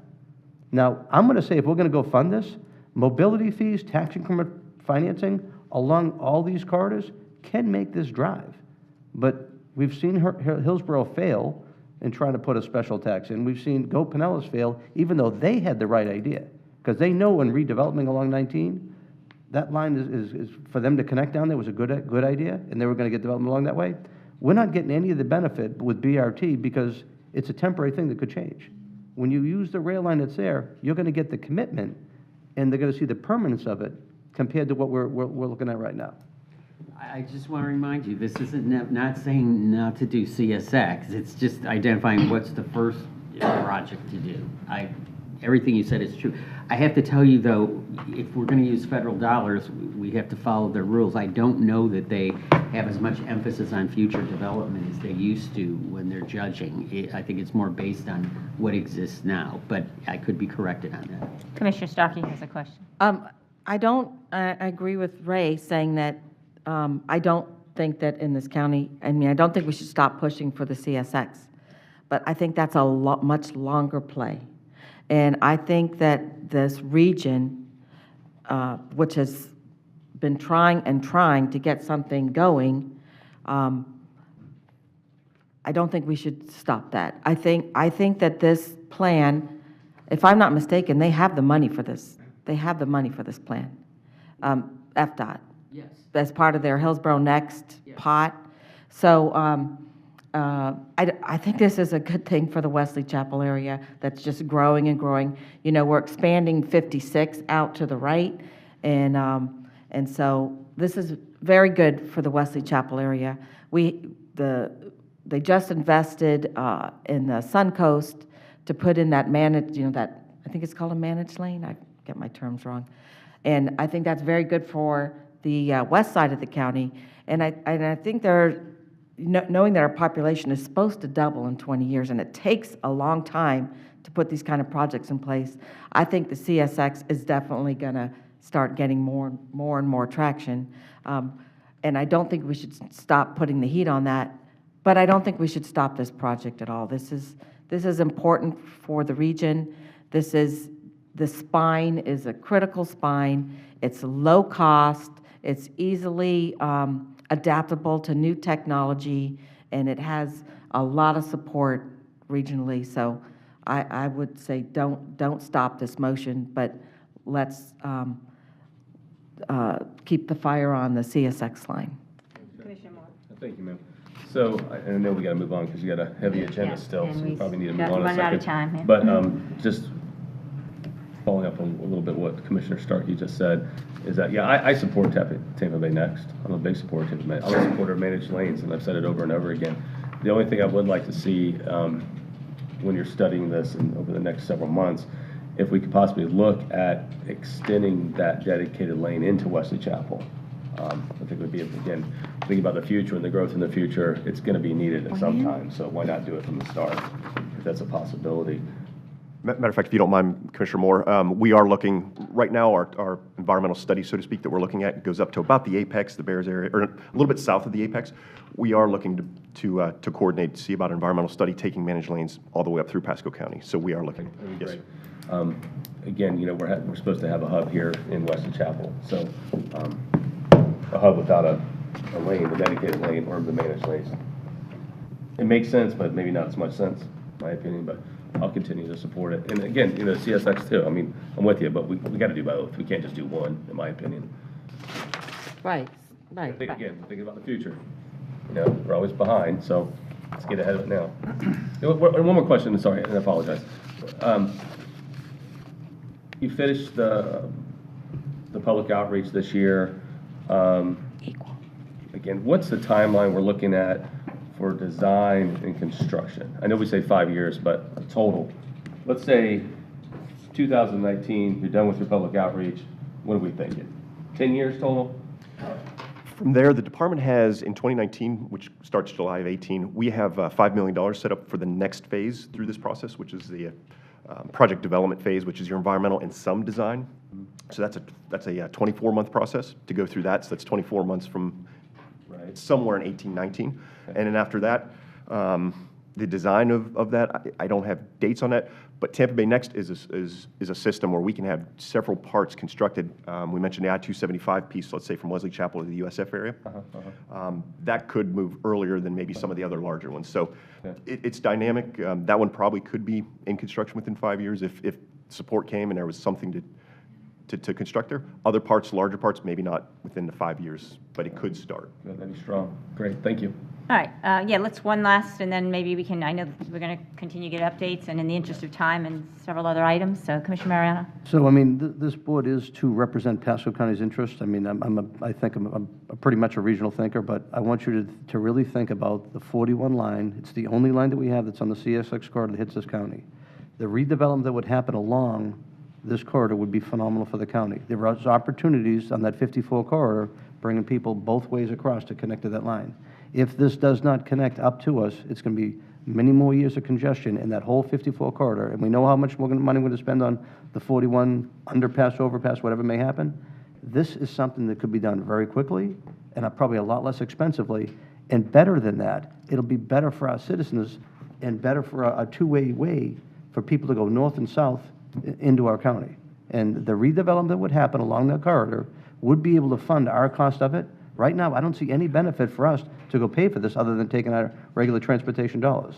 Now, I'm going to say if we're going to go fund this, mobility fees, tax increment financing, along all these corridors can make this drive. But we've seen Hillsborough fail in trying to put a special tax in. We've seen Go Pinellas fail, even though they had the right idea. Because they know when redeveloping along 19, that line is for them to connect down there was a good idea, and they were going to get development along that way. We're not getting any of the benefit with BRT because it's a temporary thing that could change. When you use the rail line that's there, you're going to get the commitment, and they're going to see the permanence of it compared to what we're looking at right now. I just want to remind you, this isn't not saying not to do CSX. It's just identifying what's the first project to do. Everything you said is true. I have to tell you, though, if we're going to use federal dollars, we have to follow their rules. I don't know that they have as much emphasis on future development as they used to when they're judging. I think it's more based on what exists now, but I could be corrected on that. Commissioner Starkey has a question. I agree with Ray saying that I don't think that in this county, I don't think we should stop pushing for the CSX, but I think that's a much longer play. And I think that this region, which has been trying to get something going, I don't think we should stop that. I think that this plan, if I'm not mistaken, they have the money for this. They have the money for this plan, FDOT. Yes. As part of their Hillsborough Next pot. So I think this is a good thing for the Wesley Chapel area that's just growing and growing. You know, we're expanding 56 out to the right, and so this is very good for the Wesley Chapel area. They just invested in the Suncoast to put in that managed, that I think it's called a managed lane. I get my terms wrong, and I think that's very good for the west side of the county. And I think knowing that our population is supposed to double in 20 years, and it takes a long time to put these kind of projects in place, I think the CSX is definitely going to start getting more and more traction. And I don't think we should stop putting the heat on that, but I don't think we should stop this project at all. This is important for the region. The spine is a critical spine. It's low cost. It's easily adaptable to new technology, and it has a lot of support regionally. So I would say don't stop this motion, but let's keep the fire on the CSX line. Commissioner Moore. Thank you, ma'am. So, I know we got to move on because you got a heavy agenda still, and so we we probably need to got move on in a run out of second. time, yeah. But just following up on a little bit what Commissioner Starkey just said, is that, yeah, I support Tampa Bay Next. I'm a big supporter of Tampa Bay. I'm a supporter of managed lanes, and I've said it over and over again. The only thing I would like to see when you're studying this and over the next several months, if we could possibly look at extending that dedicated lane into Wesley Chapel. I think it would be, again, thinking about the future and the growth in the future, it's going to be needed at some time, so why not do it from the start, if that's a possibility. Matter of fact, if you don't mind, Commissioner Moore, we are looking, right now, our environmental study, so to speak, that we're looking at goes up to about the apex, the Bears area, or a little bit south of the apex. We are looking to coordinate, to see about environmental study, taking managed lanes all the way up through Pasco County. So we are looking. That'd be Yes. great. Again, we're supposed to have a hub here in Wesley Chapel, so a hub without a lane, a dedicated lane, or the managed lanes. It makes sense, but maybe not as much sense, in my opinion, but I'll continue to support it. And again, CSX too, I'm with you, but we got to do both. We can't just do one, in my opinion. Right. Again, thinking about the future. We're always behind, so let's get ahead of it now. One more question, sorry, and I apologize. You finished the public outreach this year. Again, what's the timeline we're looking at for design and construction? I know we say 5 years, but total. Let's say 2019, you're done with your public outreach. What are we thinking? 10 years total? From there, the department has, in 2019, which starts July of 18, we have $5 million set up for the next phase through this process, which is the project development phase, which is your environmental and some design. So that's a 24-month process to go through that. So that's 24 months from somewhere in 18, 19. And then after that, the design of that, I don't have dates on that, but Tampa Bay Next is a system where we can have several parts constructed. We mentioned the I-275 piece, let's say from Wesley Chapel to the USF area. That could move earlier than maybe some of the other larger ones. So it's dynamic. That one probably could be in construction within 5 years if support came and there was something to construct there. Other parts, larger parts, maybe not within the 5 years, but it could start. That'd be strong. Great, thank you. All right, yeah, let's one last, and then maybe we can, I know we're going to continue to get updates, and in the interest of time, and several other items, so Commissioner Mariano. So, I mean, this board is to represent Pasco County's interests. I mean, I think I'm pretty much a regional thinker, but I want you to really think about the 41 line. It's the only line that we have that's on the CSX corridor that hits this county. The redevelopment that would happen along this corridor would be phenomenal for the county. There are opportunities on that 54 corridor, bringing people both ways across to connect to that line. If this does not connect up to us, it's going to be many more years of congestion in that whole 54 corridor. And we know how much money we're going to spend on the 41 underpass, overpass, whatever may happen. This is something that could be done very quickly and probably a lot less expensively. And better than that, it'll be better for our citizens and better for a two-way way for people to go north and south into our county. And the redevelopment that would happen along that corridor would be able to fund our cost of it. Right now, I don't see any benefit for us to go pay for this other than taking our regular transportation dollars.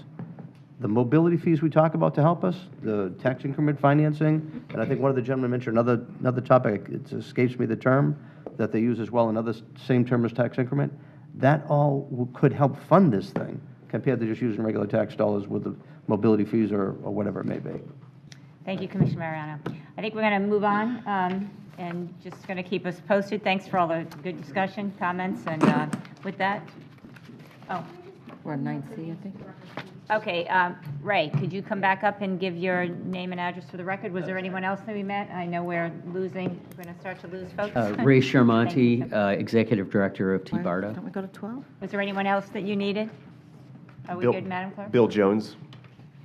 The mobility fees we talk about to help us, the tax increment financing, and I think one of the gentlemen mentioned another topic, it escapes me the term, that they use as well, another same term as tax increment. That all could help fund this thing compared to just using regular tax dollars with the mobility fees or whatever it may be. Thank you, Commissioner Mariano. I think we're going to move on, and just going to keep us posted. Thanks for all the good discussion, comments, and with that, We're on 9C, I think. okay, Ray, could you come back up and give your name and address for the record? Was there anyone else that we met? I know we're going to start to lose folks. Ray Thank you. Sharmonti, Executive Director of T-BARTA. Don't we go to 12? Was there anyone else that you needed? Are we Bill- good, Madam Clerk? Bill Jones,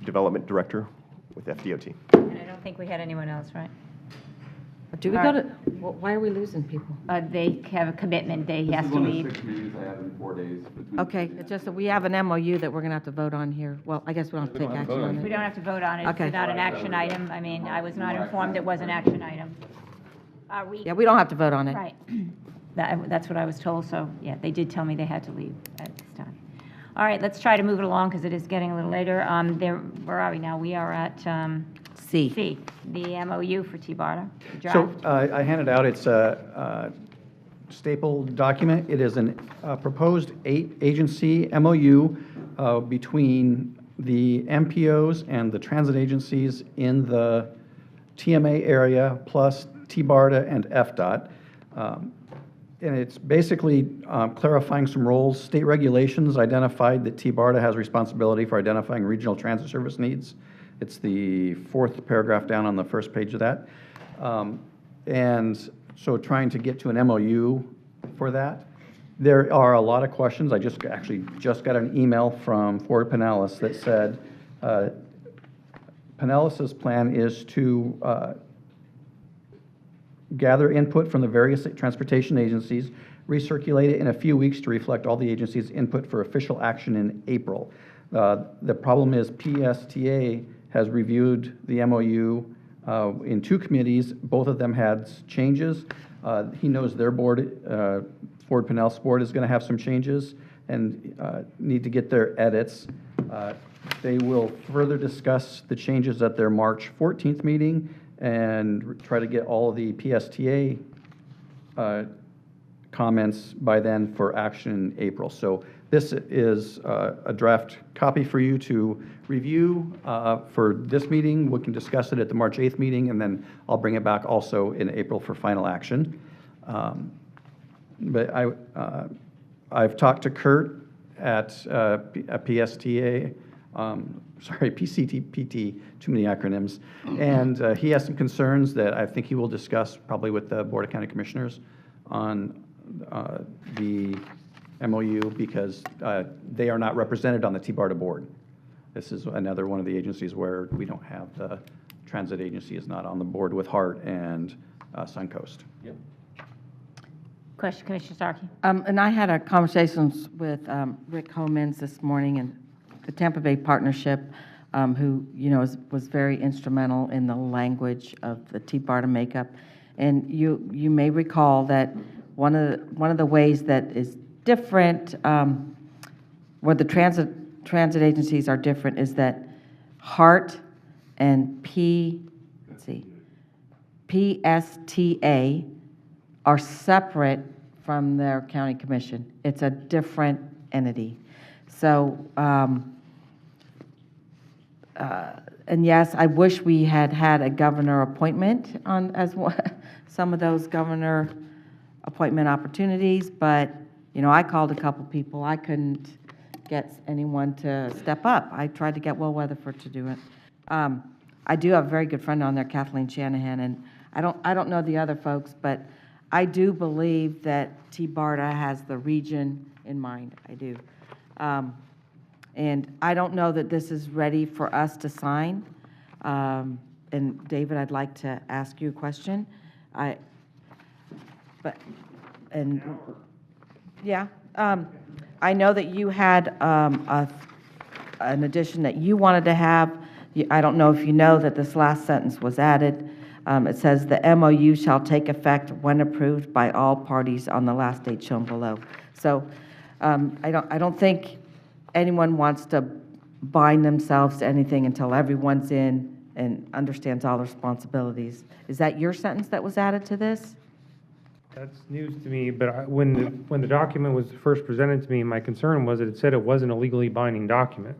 Development Director with FDOT. And I don't think we had anyone else, right? Do we All go right. to, why are we losing people? They have a commitment, they have to leave. meetings I have in 4 days. Okay, it's just that we have an MOU that we're going to have to vote on here. Well, I guess we don't have to take action on We it. don't have to vote on it, Okay. it's not an action item. I mean, I was not informed it was an action item. Yeah, we don't have to vote on it. Right. That's what I was told, so, yeah, they did tell me they had to leave at this time. All right, let's try to move it along, because it is getting a little later. Where are we now? We are at C, the MOU for T-BARTA. So I handed out, it's a stapled document. It is a proposed 8-agency MOU between the MPOs and the transit agencies in the TMA area, plus T-BARTA and FDOT. And it's basically clarifying some roles. State regulations identified that T-BARTA has responsibility for identifying regional transit service needs. It's the 4th paragraph down on the first page of that. And so trying to get to an MOU for that. There are a lot of questions. I just got an email from Ford Pinellas that said Pinellas's plan is to gather input from the various transportation agencies, recirculate it in a few weeks to reflect all the agencies' input for official action in April. The problem is PSTA has reviewed the MOU in 2 committees. Both of them had changes. He knows their board, Ford Pinellas board, is going to have some changes and need to get their edits. They will further discuss the changes at their March 14th meeting and try to get all of the PSTA comments by then for action in April. So this is a draft copy for you to review for this meeting. We can discuss it at the March 8th meeting, and then I'll bring it back also in April for final action. But I've talked to Kurt at PSTA, PCTPT, too many acronyms, and he has some concerns that I think he will discuss probably with the Board of County Commissioners on the MOU, because they are not represented on the T-BARTA board. This is another one of the agencies where we don't have the transit agency is not on the board with HART and Suncoast. Yep. Question, Commissioner Starkey. And I had a conversation with Rick Homans this morning, and Tampa Bay Partnership, who, was very instrumental in the language of the T-BARTA makeup. And you may recall that one of the ways that is different, where the transit agencies are different, is that HART and PSTA are separate from their county commission. It's a different entity. So, and yes, I wish we had had a governor appointment on some of those governor appointment opportunities, but, I called a couple people. I couldn't get anyone to step up. I tried to get Will Weatherford to do it. I do have a very good friend on there, Kathleen Shanahan, and I don't know the other folks, but I do believe that T-BARTA has the region in mind. I do. And I don't know that this is ready for us to sign. And David, I'd like to ask you a question. I know that you had an addition that you wanted to have. I don't know if you know that this last sentence was added. It says, "The MOU shall take effect when approved by all parties on the last date shown below." So I don't think anyone wants to bind themselves to anything until everyone's in and understands all the responsibilities. Is that your sentence that was added to this? That's news to me, but when the document was first presented to me, my concern was that it said it wasn't a legally binding document.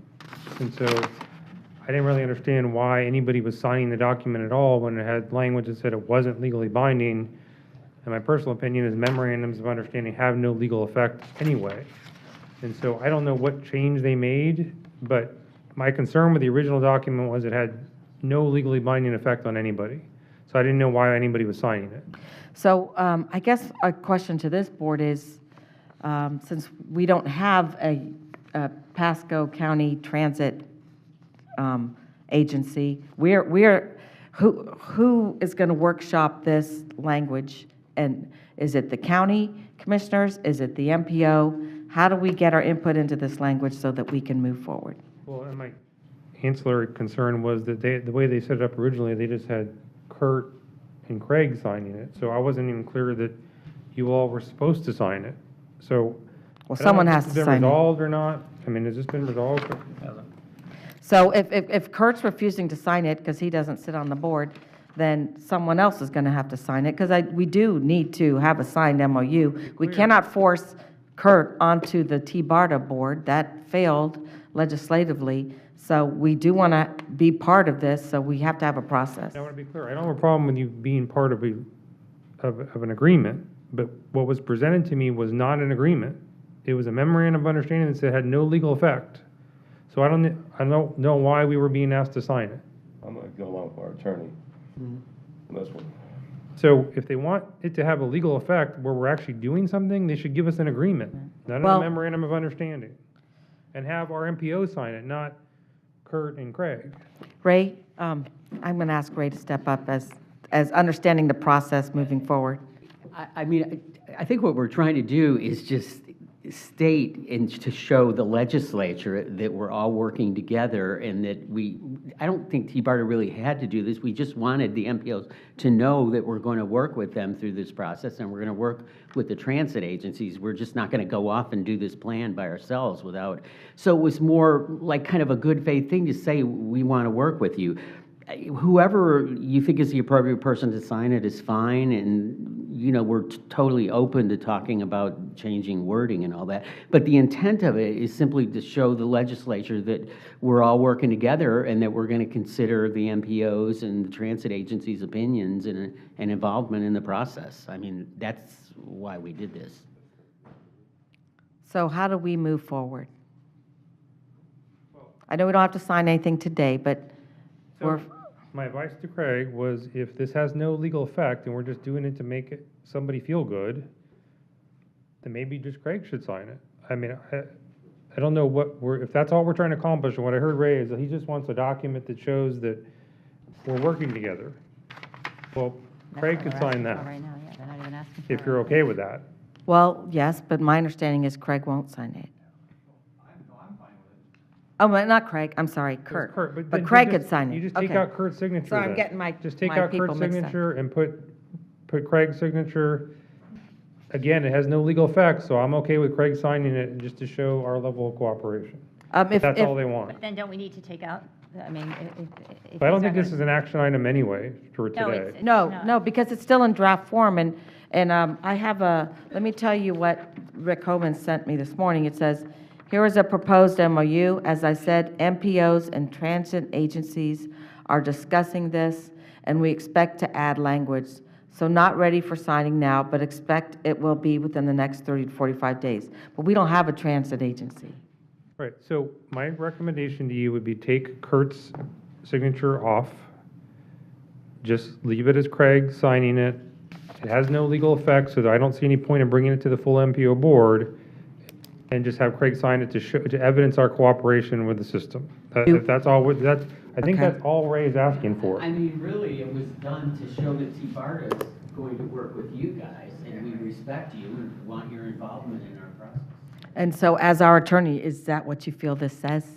And so I didn't really understand why anybody was signing the document at all when it had language that said it wasn't legally binding. And my personal opinion is memorandums of understanding have no legal effect anyway. And so I don't know what change they made, but my concern with the original document was it had no legally binding effect on anybody. So I didn't know why anybody was signing it. So I guess a question to this board is, since we don't have a Pasco County Transit agency, who is going to workshop this language? And is it the county commissioners? Is it the MPO? How do we get our input into this language so that we can move forward? Well, and my ancillary concern was that the way they set it up originally, they just had Kurt and Craig signing it. So I wasn't even clear that you all were supposed to sign it. So. Well, someone has to Has it sign been it. resolved or not? I mean, has this been resolved? So if Kurt's refusing to sign it because he doesn't sit on the board, then someone else is going to have to sign it, because we do need to have a signed MOU. We cannot force Kurt onto the T-BARTA board. That failed legislatively. So we do want to be part of this, so we have to have a process. I want to be clear. I don't have a problem with you being part of an agreement, but what was presented to me was not an agreement. It was a memorandum of understanding that said it had no legal effect. So I don't know why we were being asked to sign it. I'm going to go along with our attorney on this one. So if they want it to have a legal effect where we're actually doing something, they should give us an agreement, not Well- a memorandum of understanding. And have our MPO sign it, not Kurt and Craig. Ray, I'm going to ask Ray to step up as understanding the process moving forward. I mean, I think what we're trying to do is just state and to show the legislature that we're all working together, and that I don't think T-BARTA really had to do this. We just wanted the MPOs to know that we're going to work with them through this process, and we're going to work with the transit agencies. We're just not going to go off and do this plan by ourselves without. So it was more like kind of a good faith thing to say, we want to work with you. Whoever you think is the appropriate person to sign it is fine, and we're totally open to talking about changing wording and all that. But the intent of it is simply to show the legislature that we're all working together, and that we're going to consider the MPOs and the transit agencies' opinions and involvement in the process. I mean, that's why we did this. So how do we move forward? I know we don't have to sign anything today, but we're... My advice to Craig was, if this has no legal effect and we're just doing it to make somebody feel good, then maybe just Craig should sign it. I mean, I don't know if that's all we're trying to accomplish. And what I heard Ray is that he just wants a document that shows that we're working together. Well, Craig could sign that, Right now, yeah, they're not even asking for if it. you're okay with that. Well, yes, but my understanding is Craig won't sign it. Oh, not Craig, I'm sorry, It's Kurt. Kurt, But then Craig you could sign it. You just take Okay. out Kurt's signature Sorry, I'm then. getting Just take my out people Kurt's mixed up. signature and put Craig's signature. Again, it has no legal effect, so I'm okay with Craig signing it just to show our level of cooperation. If, That's all if, they want. But then don't we need to take out, I mean, if. But I don't he's think not this is an action item anyway for No, today. it's- no, because it's still in draft form, and I have let me tell you what Rick Hoban sent me this morning. It says, "Here is a proposed MOU. As I said, MPOs and transit agencies are discussing this, and we expect to add language. So not ready for signing now, but expect it will be within the next 30 to 45 days." But we don't have a transit agency. Right, so my recommendation to you would be take Kurt's signature off. Just leave it as Craig signing it. It has no legal effect, so I don't see any point in bringing it to the full MPO board. And just have Craig sign it to show, to evidence our cooperation with the system. If that's all, I think Okay. that's all Ray is asking for. I mean, really, it was done to show that T-BARTA's going to work with you guys, and we respect you and want your involvement in our process. And so as our attorney, is that what you feel this says?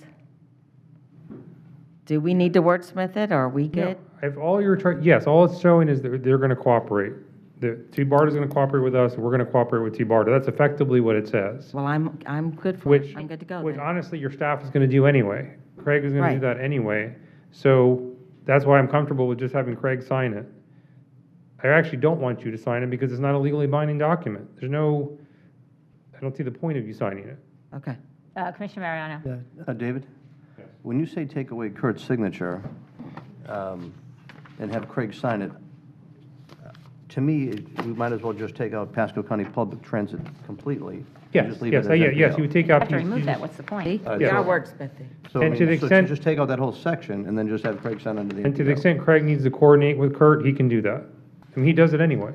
Do we need to wordsmith it, or are we No, good? if all you're trying, yes, all it's showing is that they're gonna cooperate. The T-BARTA's gonna cooperate with us, and we're gonna cooperate with T-BARTA. That's effectively what it says. Well, I'm good for it. Which, I'm good to go which then. honestly, your staff is gonna do anyway. Craig is gonna do Right. that anyway. So that's why I'm comfortable with just having Craig sign it. I actually don't want you to sign it because it's not a legally binding document. I don't see the point of you signing it. Okay. Commissioner Mariano? David? Yes. When you say take away Kurt's signature and have Craig sign it, to me, we might as well just take out Pasco County Public Transit completely. and Yes, just leave yes, it as yes, MPO. you would take out. Have to you- remove you that, just- what's the point? See, yeah. we are wordsmithing. So, I And to mean, the so extent- just take out that whole section and then just have Craig sign under the And to the MPO. extent Craig needs to coordinate with Kurt, he can do that. I mean, he does it anyway.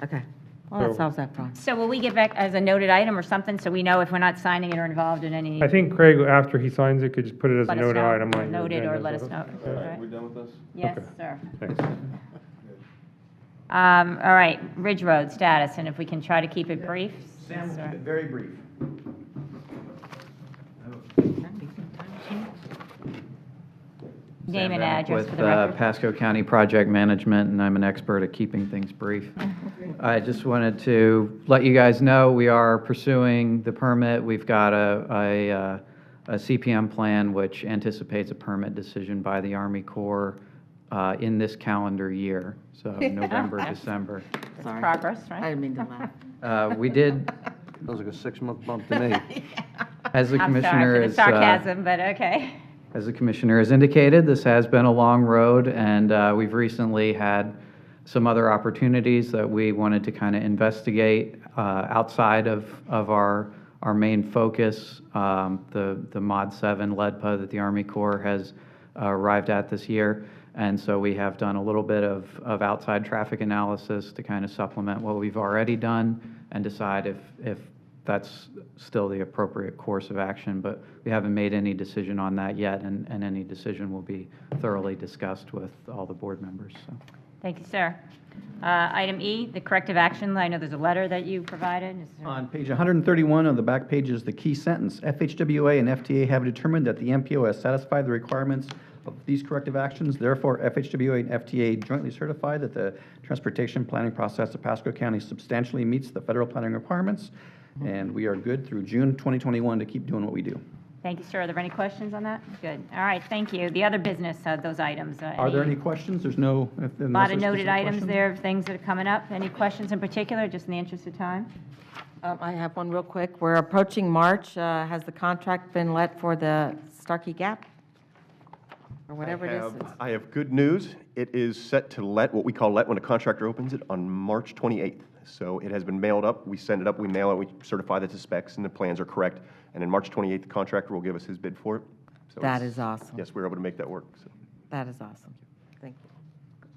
Okay. Well, that So- solves that problem. So will we get back as a noted item or something, so we know if we're not signing it or involved in any? I think Craig, after he signs it, could just put it as a Let us noted know, item or on your noted, or agenda. let us know. All right. We done with this? Yes, Okay. sir. Thanks. All right, Ridge Road status, and if we can try to keep it brief. Sam, Sir. very brief. Name and Sam Bennett address for with the record. Pasco County Project Management, and I'm an expert at keeping things brief. I just wanted to let you guys know we are pursuing the permit. We've got a CPM plan which anticipates a permit decision by the Army Corps in this calendar year, so November, December. That's progress, I right? didn't mean to laugh. We did, Feels like a 6-month bump to me. as the I'm commissioner sorry for the is. sarcasm, but okay. As the commissioner has indicated, this has been a long road, and we've recently had some other opportunities that we wanted to kind of investigate outside of our main focus, the Mod 7 LEDPA that the Army Corps has arrived at this year. And so we have done a little bit of outside traffic analysis to kind of supplement what we've already done and decide if that's still the appropriate course of action, but we haven't made any decision on that yet, and any decision will be thoroughly discussed with all the board members, so. Thank you, sir. Item E, the corrective action. I know there's a letter that you provided. Is there- On page 131 on the back page is the key sentence. FHWA and FTA have determined that the MPO has satisfied the requirements of these corrective actions. Therefore, FHWA and FTA jointly certify that the transportation planning process of Pasco County substantially meets the federal planning requirements, and we are good through June 2021 to keep doing what we do. Thank you, sir. Are there any questions on that? Good. All right, thank you. The other business, those items. Are there any questions? There's no. A lot of noted items there, of things that are coming up. Any questions in particular, just in the interest of time? I have one real quick. We're approaching March. Has the contract been let for the Starkey Gap? Or whatever it is? I have good news. It is set to let, what we call let when a contractor opens it, on March 28th. So it has been mailed up. We send it up, we mail it, we certify that the specs and the plans are correct. And then March 28th, the contractor will give us his bid for it. So That it's- is awesome. Yes, we were able to make that work. So. That is awesome. Thank you.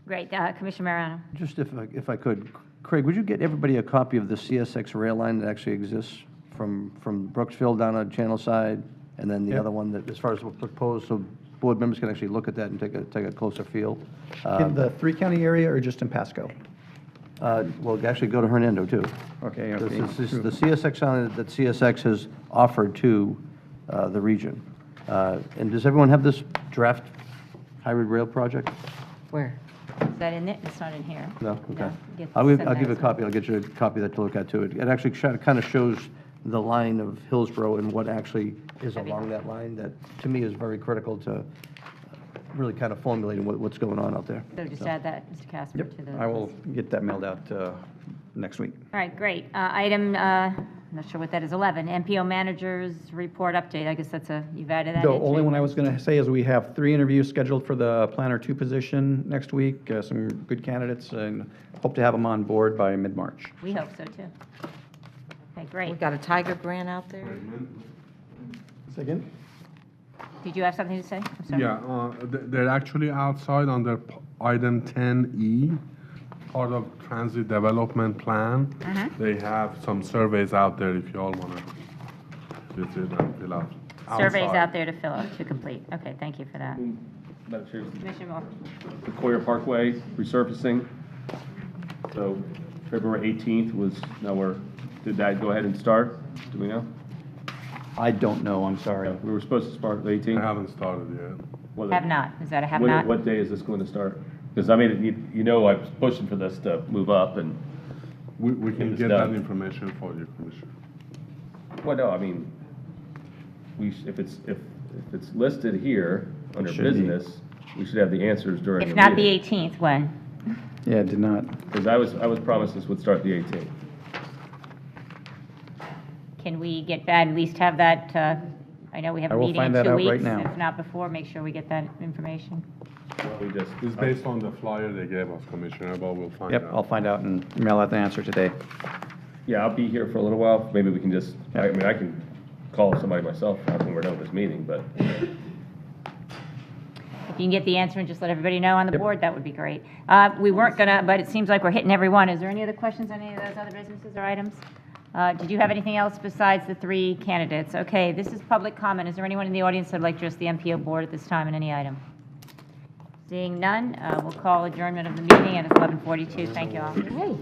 Great. Commissioner Mariano? Just if I could, Craig, would you get everybody a copy of the CSX rail line that actually exists from Brooksville down on Channel Side, and then the Yeah. other one that, as far as what's proposed, so board members can actually look at that and take a closer feel? In the three-county area or just in Pasco? Well, actually go to Hernando, too. Okay, This okay. is the CSX line that CSX has offered to the region. And does everyone have this draft hybrid rail project? Where? Is that in it? It's not in here. No? Okay. Get- I'll send give that you a as copy, I'll get you a copy of that to look at too. It actually kind of shows the line of Hillsborough and what actually is That'd be along that line that, to me, is very critical to really kind of formulating what's going on out there. So just add that, Mr. Casper, to the. I will get that mailed out next week. All right, great. Item, I'm not sure what that is, 11, MPO managers report update. I guess that's you've added that The into. only one I was going to say is we have 3 interviews scheduled for the Planner 2 position next week, some good candidates, and hope to have them on board by mid-March. We hope so, too. Okay, We great. got a Tiger grant out there? Say again? Did you have something to say? I'm sorry. Yeah, they're actually outside under item 10E, part of transit development plan. They have some surveys out there if you all want to visit and fill out. Surveys Outside. out there to fill out, to complete. Okay, thank you for that. Madam Chair, Commissioner Moore. the Coyer Parkway resurfacing. So February 18th was, did that go ahead and start? Do we know? I don't know, I'm sorry. We were supposed to start the 18th? I haven't started yet. Well, Have not. Is that a have when- not? What day is this going to start? Because, I mean, you know, I was pushing for this to move up and, We can it's get that done. information for you, Commissioner. well, no, I mean, if it's listed here under should be. business, we should have the answers during the If meeting. not the 18th, when? Yeah, it did not. Because I was promised this would start the 18th. Can we get that, at least have that, I know we have I a will meeting in find that 2 out weeks. right now. If not before, make sure we get that information. We just, It's based on the flyer they gave us, Commissioner, but we'll find out. Yep, I'll find out and mail out the answer today. yeah, I'll be here for a little while. Maybe we can just, I mean, I can call somebody myself when we're done with this meeting, but If you can get the answer and just let everybody know on the board, that would be great. We weren't gonna, but it seems like we're hitting every one. Is there any other questions on any of those other businesses or items? Did you have anything else besides the 3 candidates? Okay, this is public comment. Is there anyone in the audience that would like to address the MPO board at this time on any item? Seeing none, we'll call adjournment of the meeting at 11:42. Thank you all. Hey.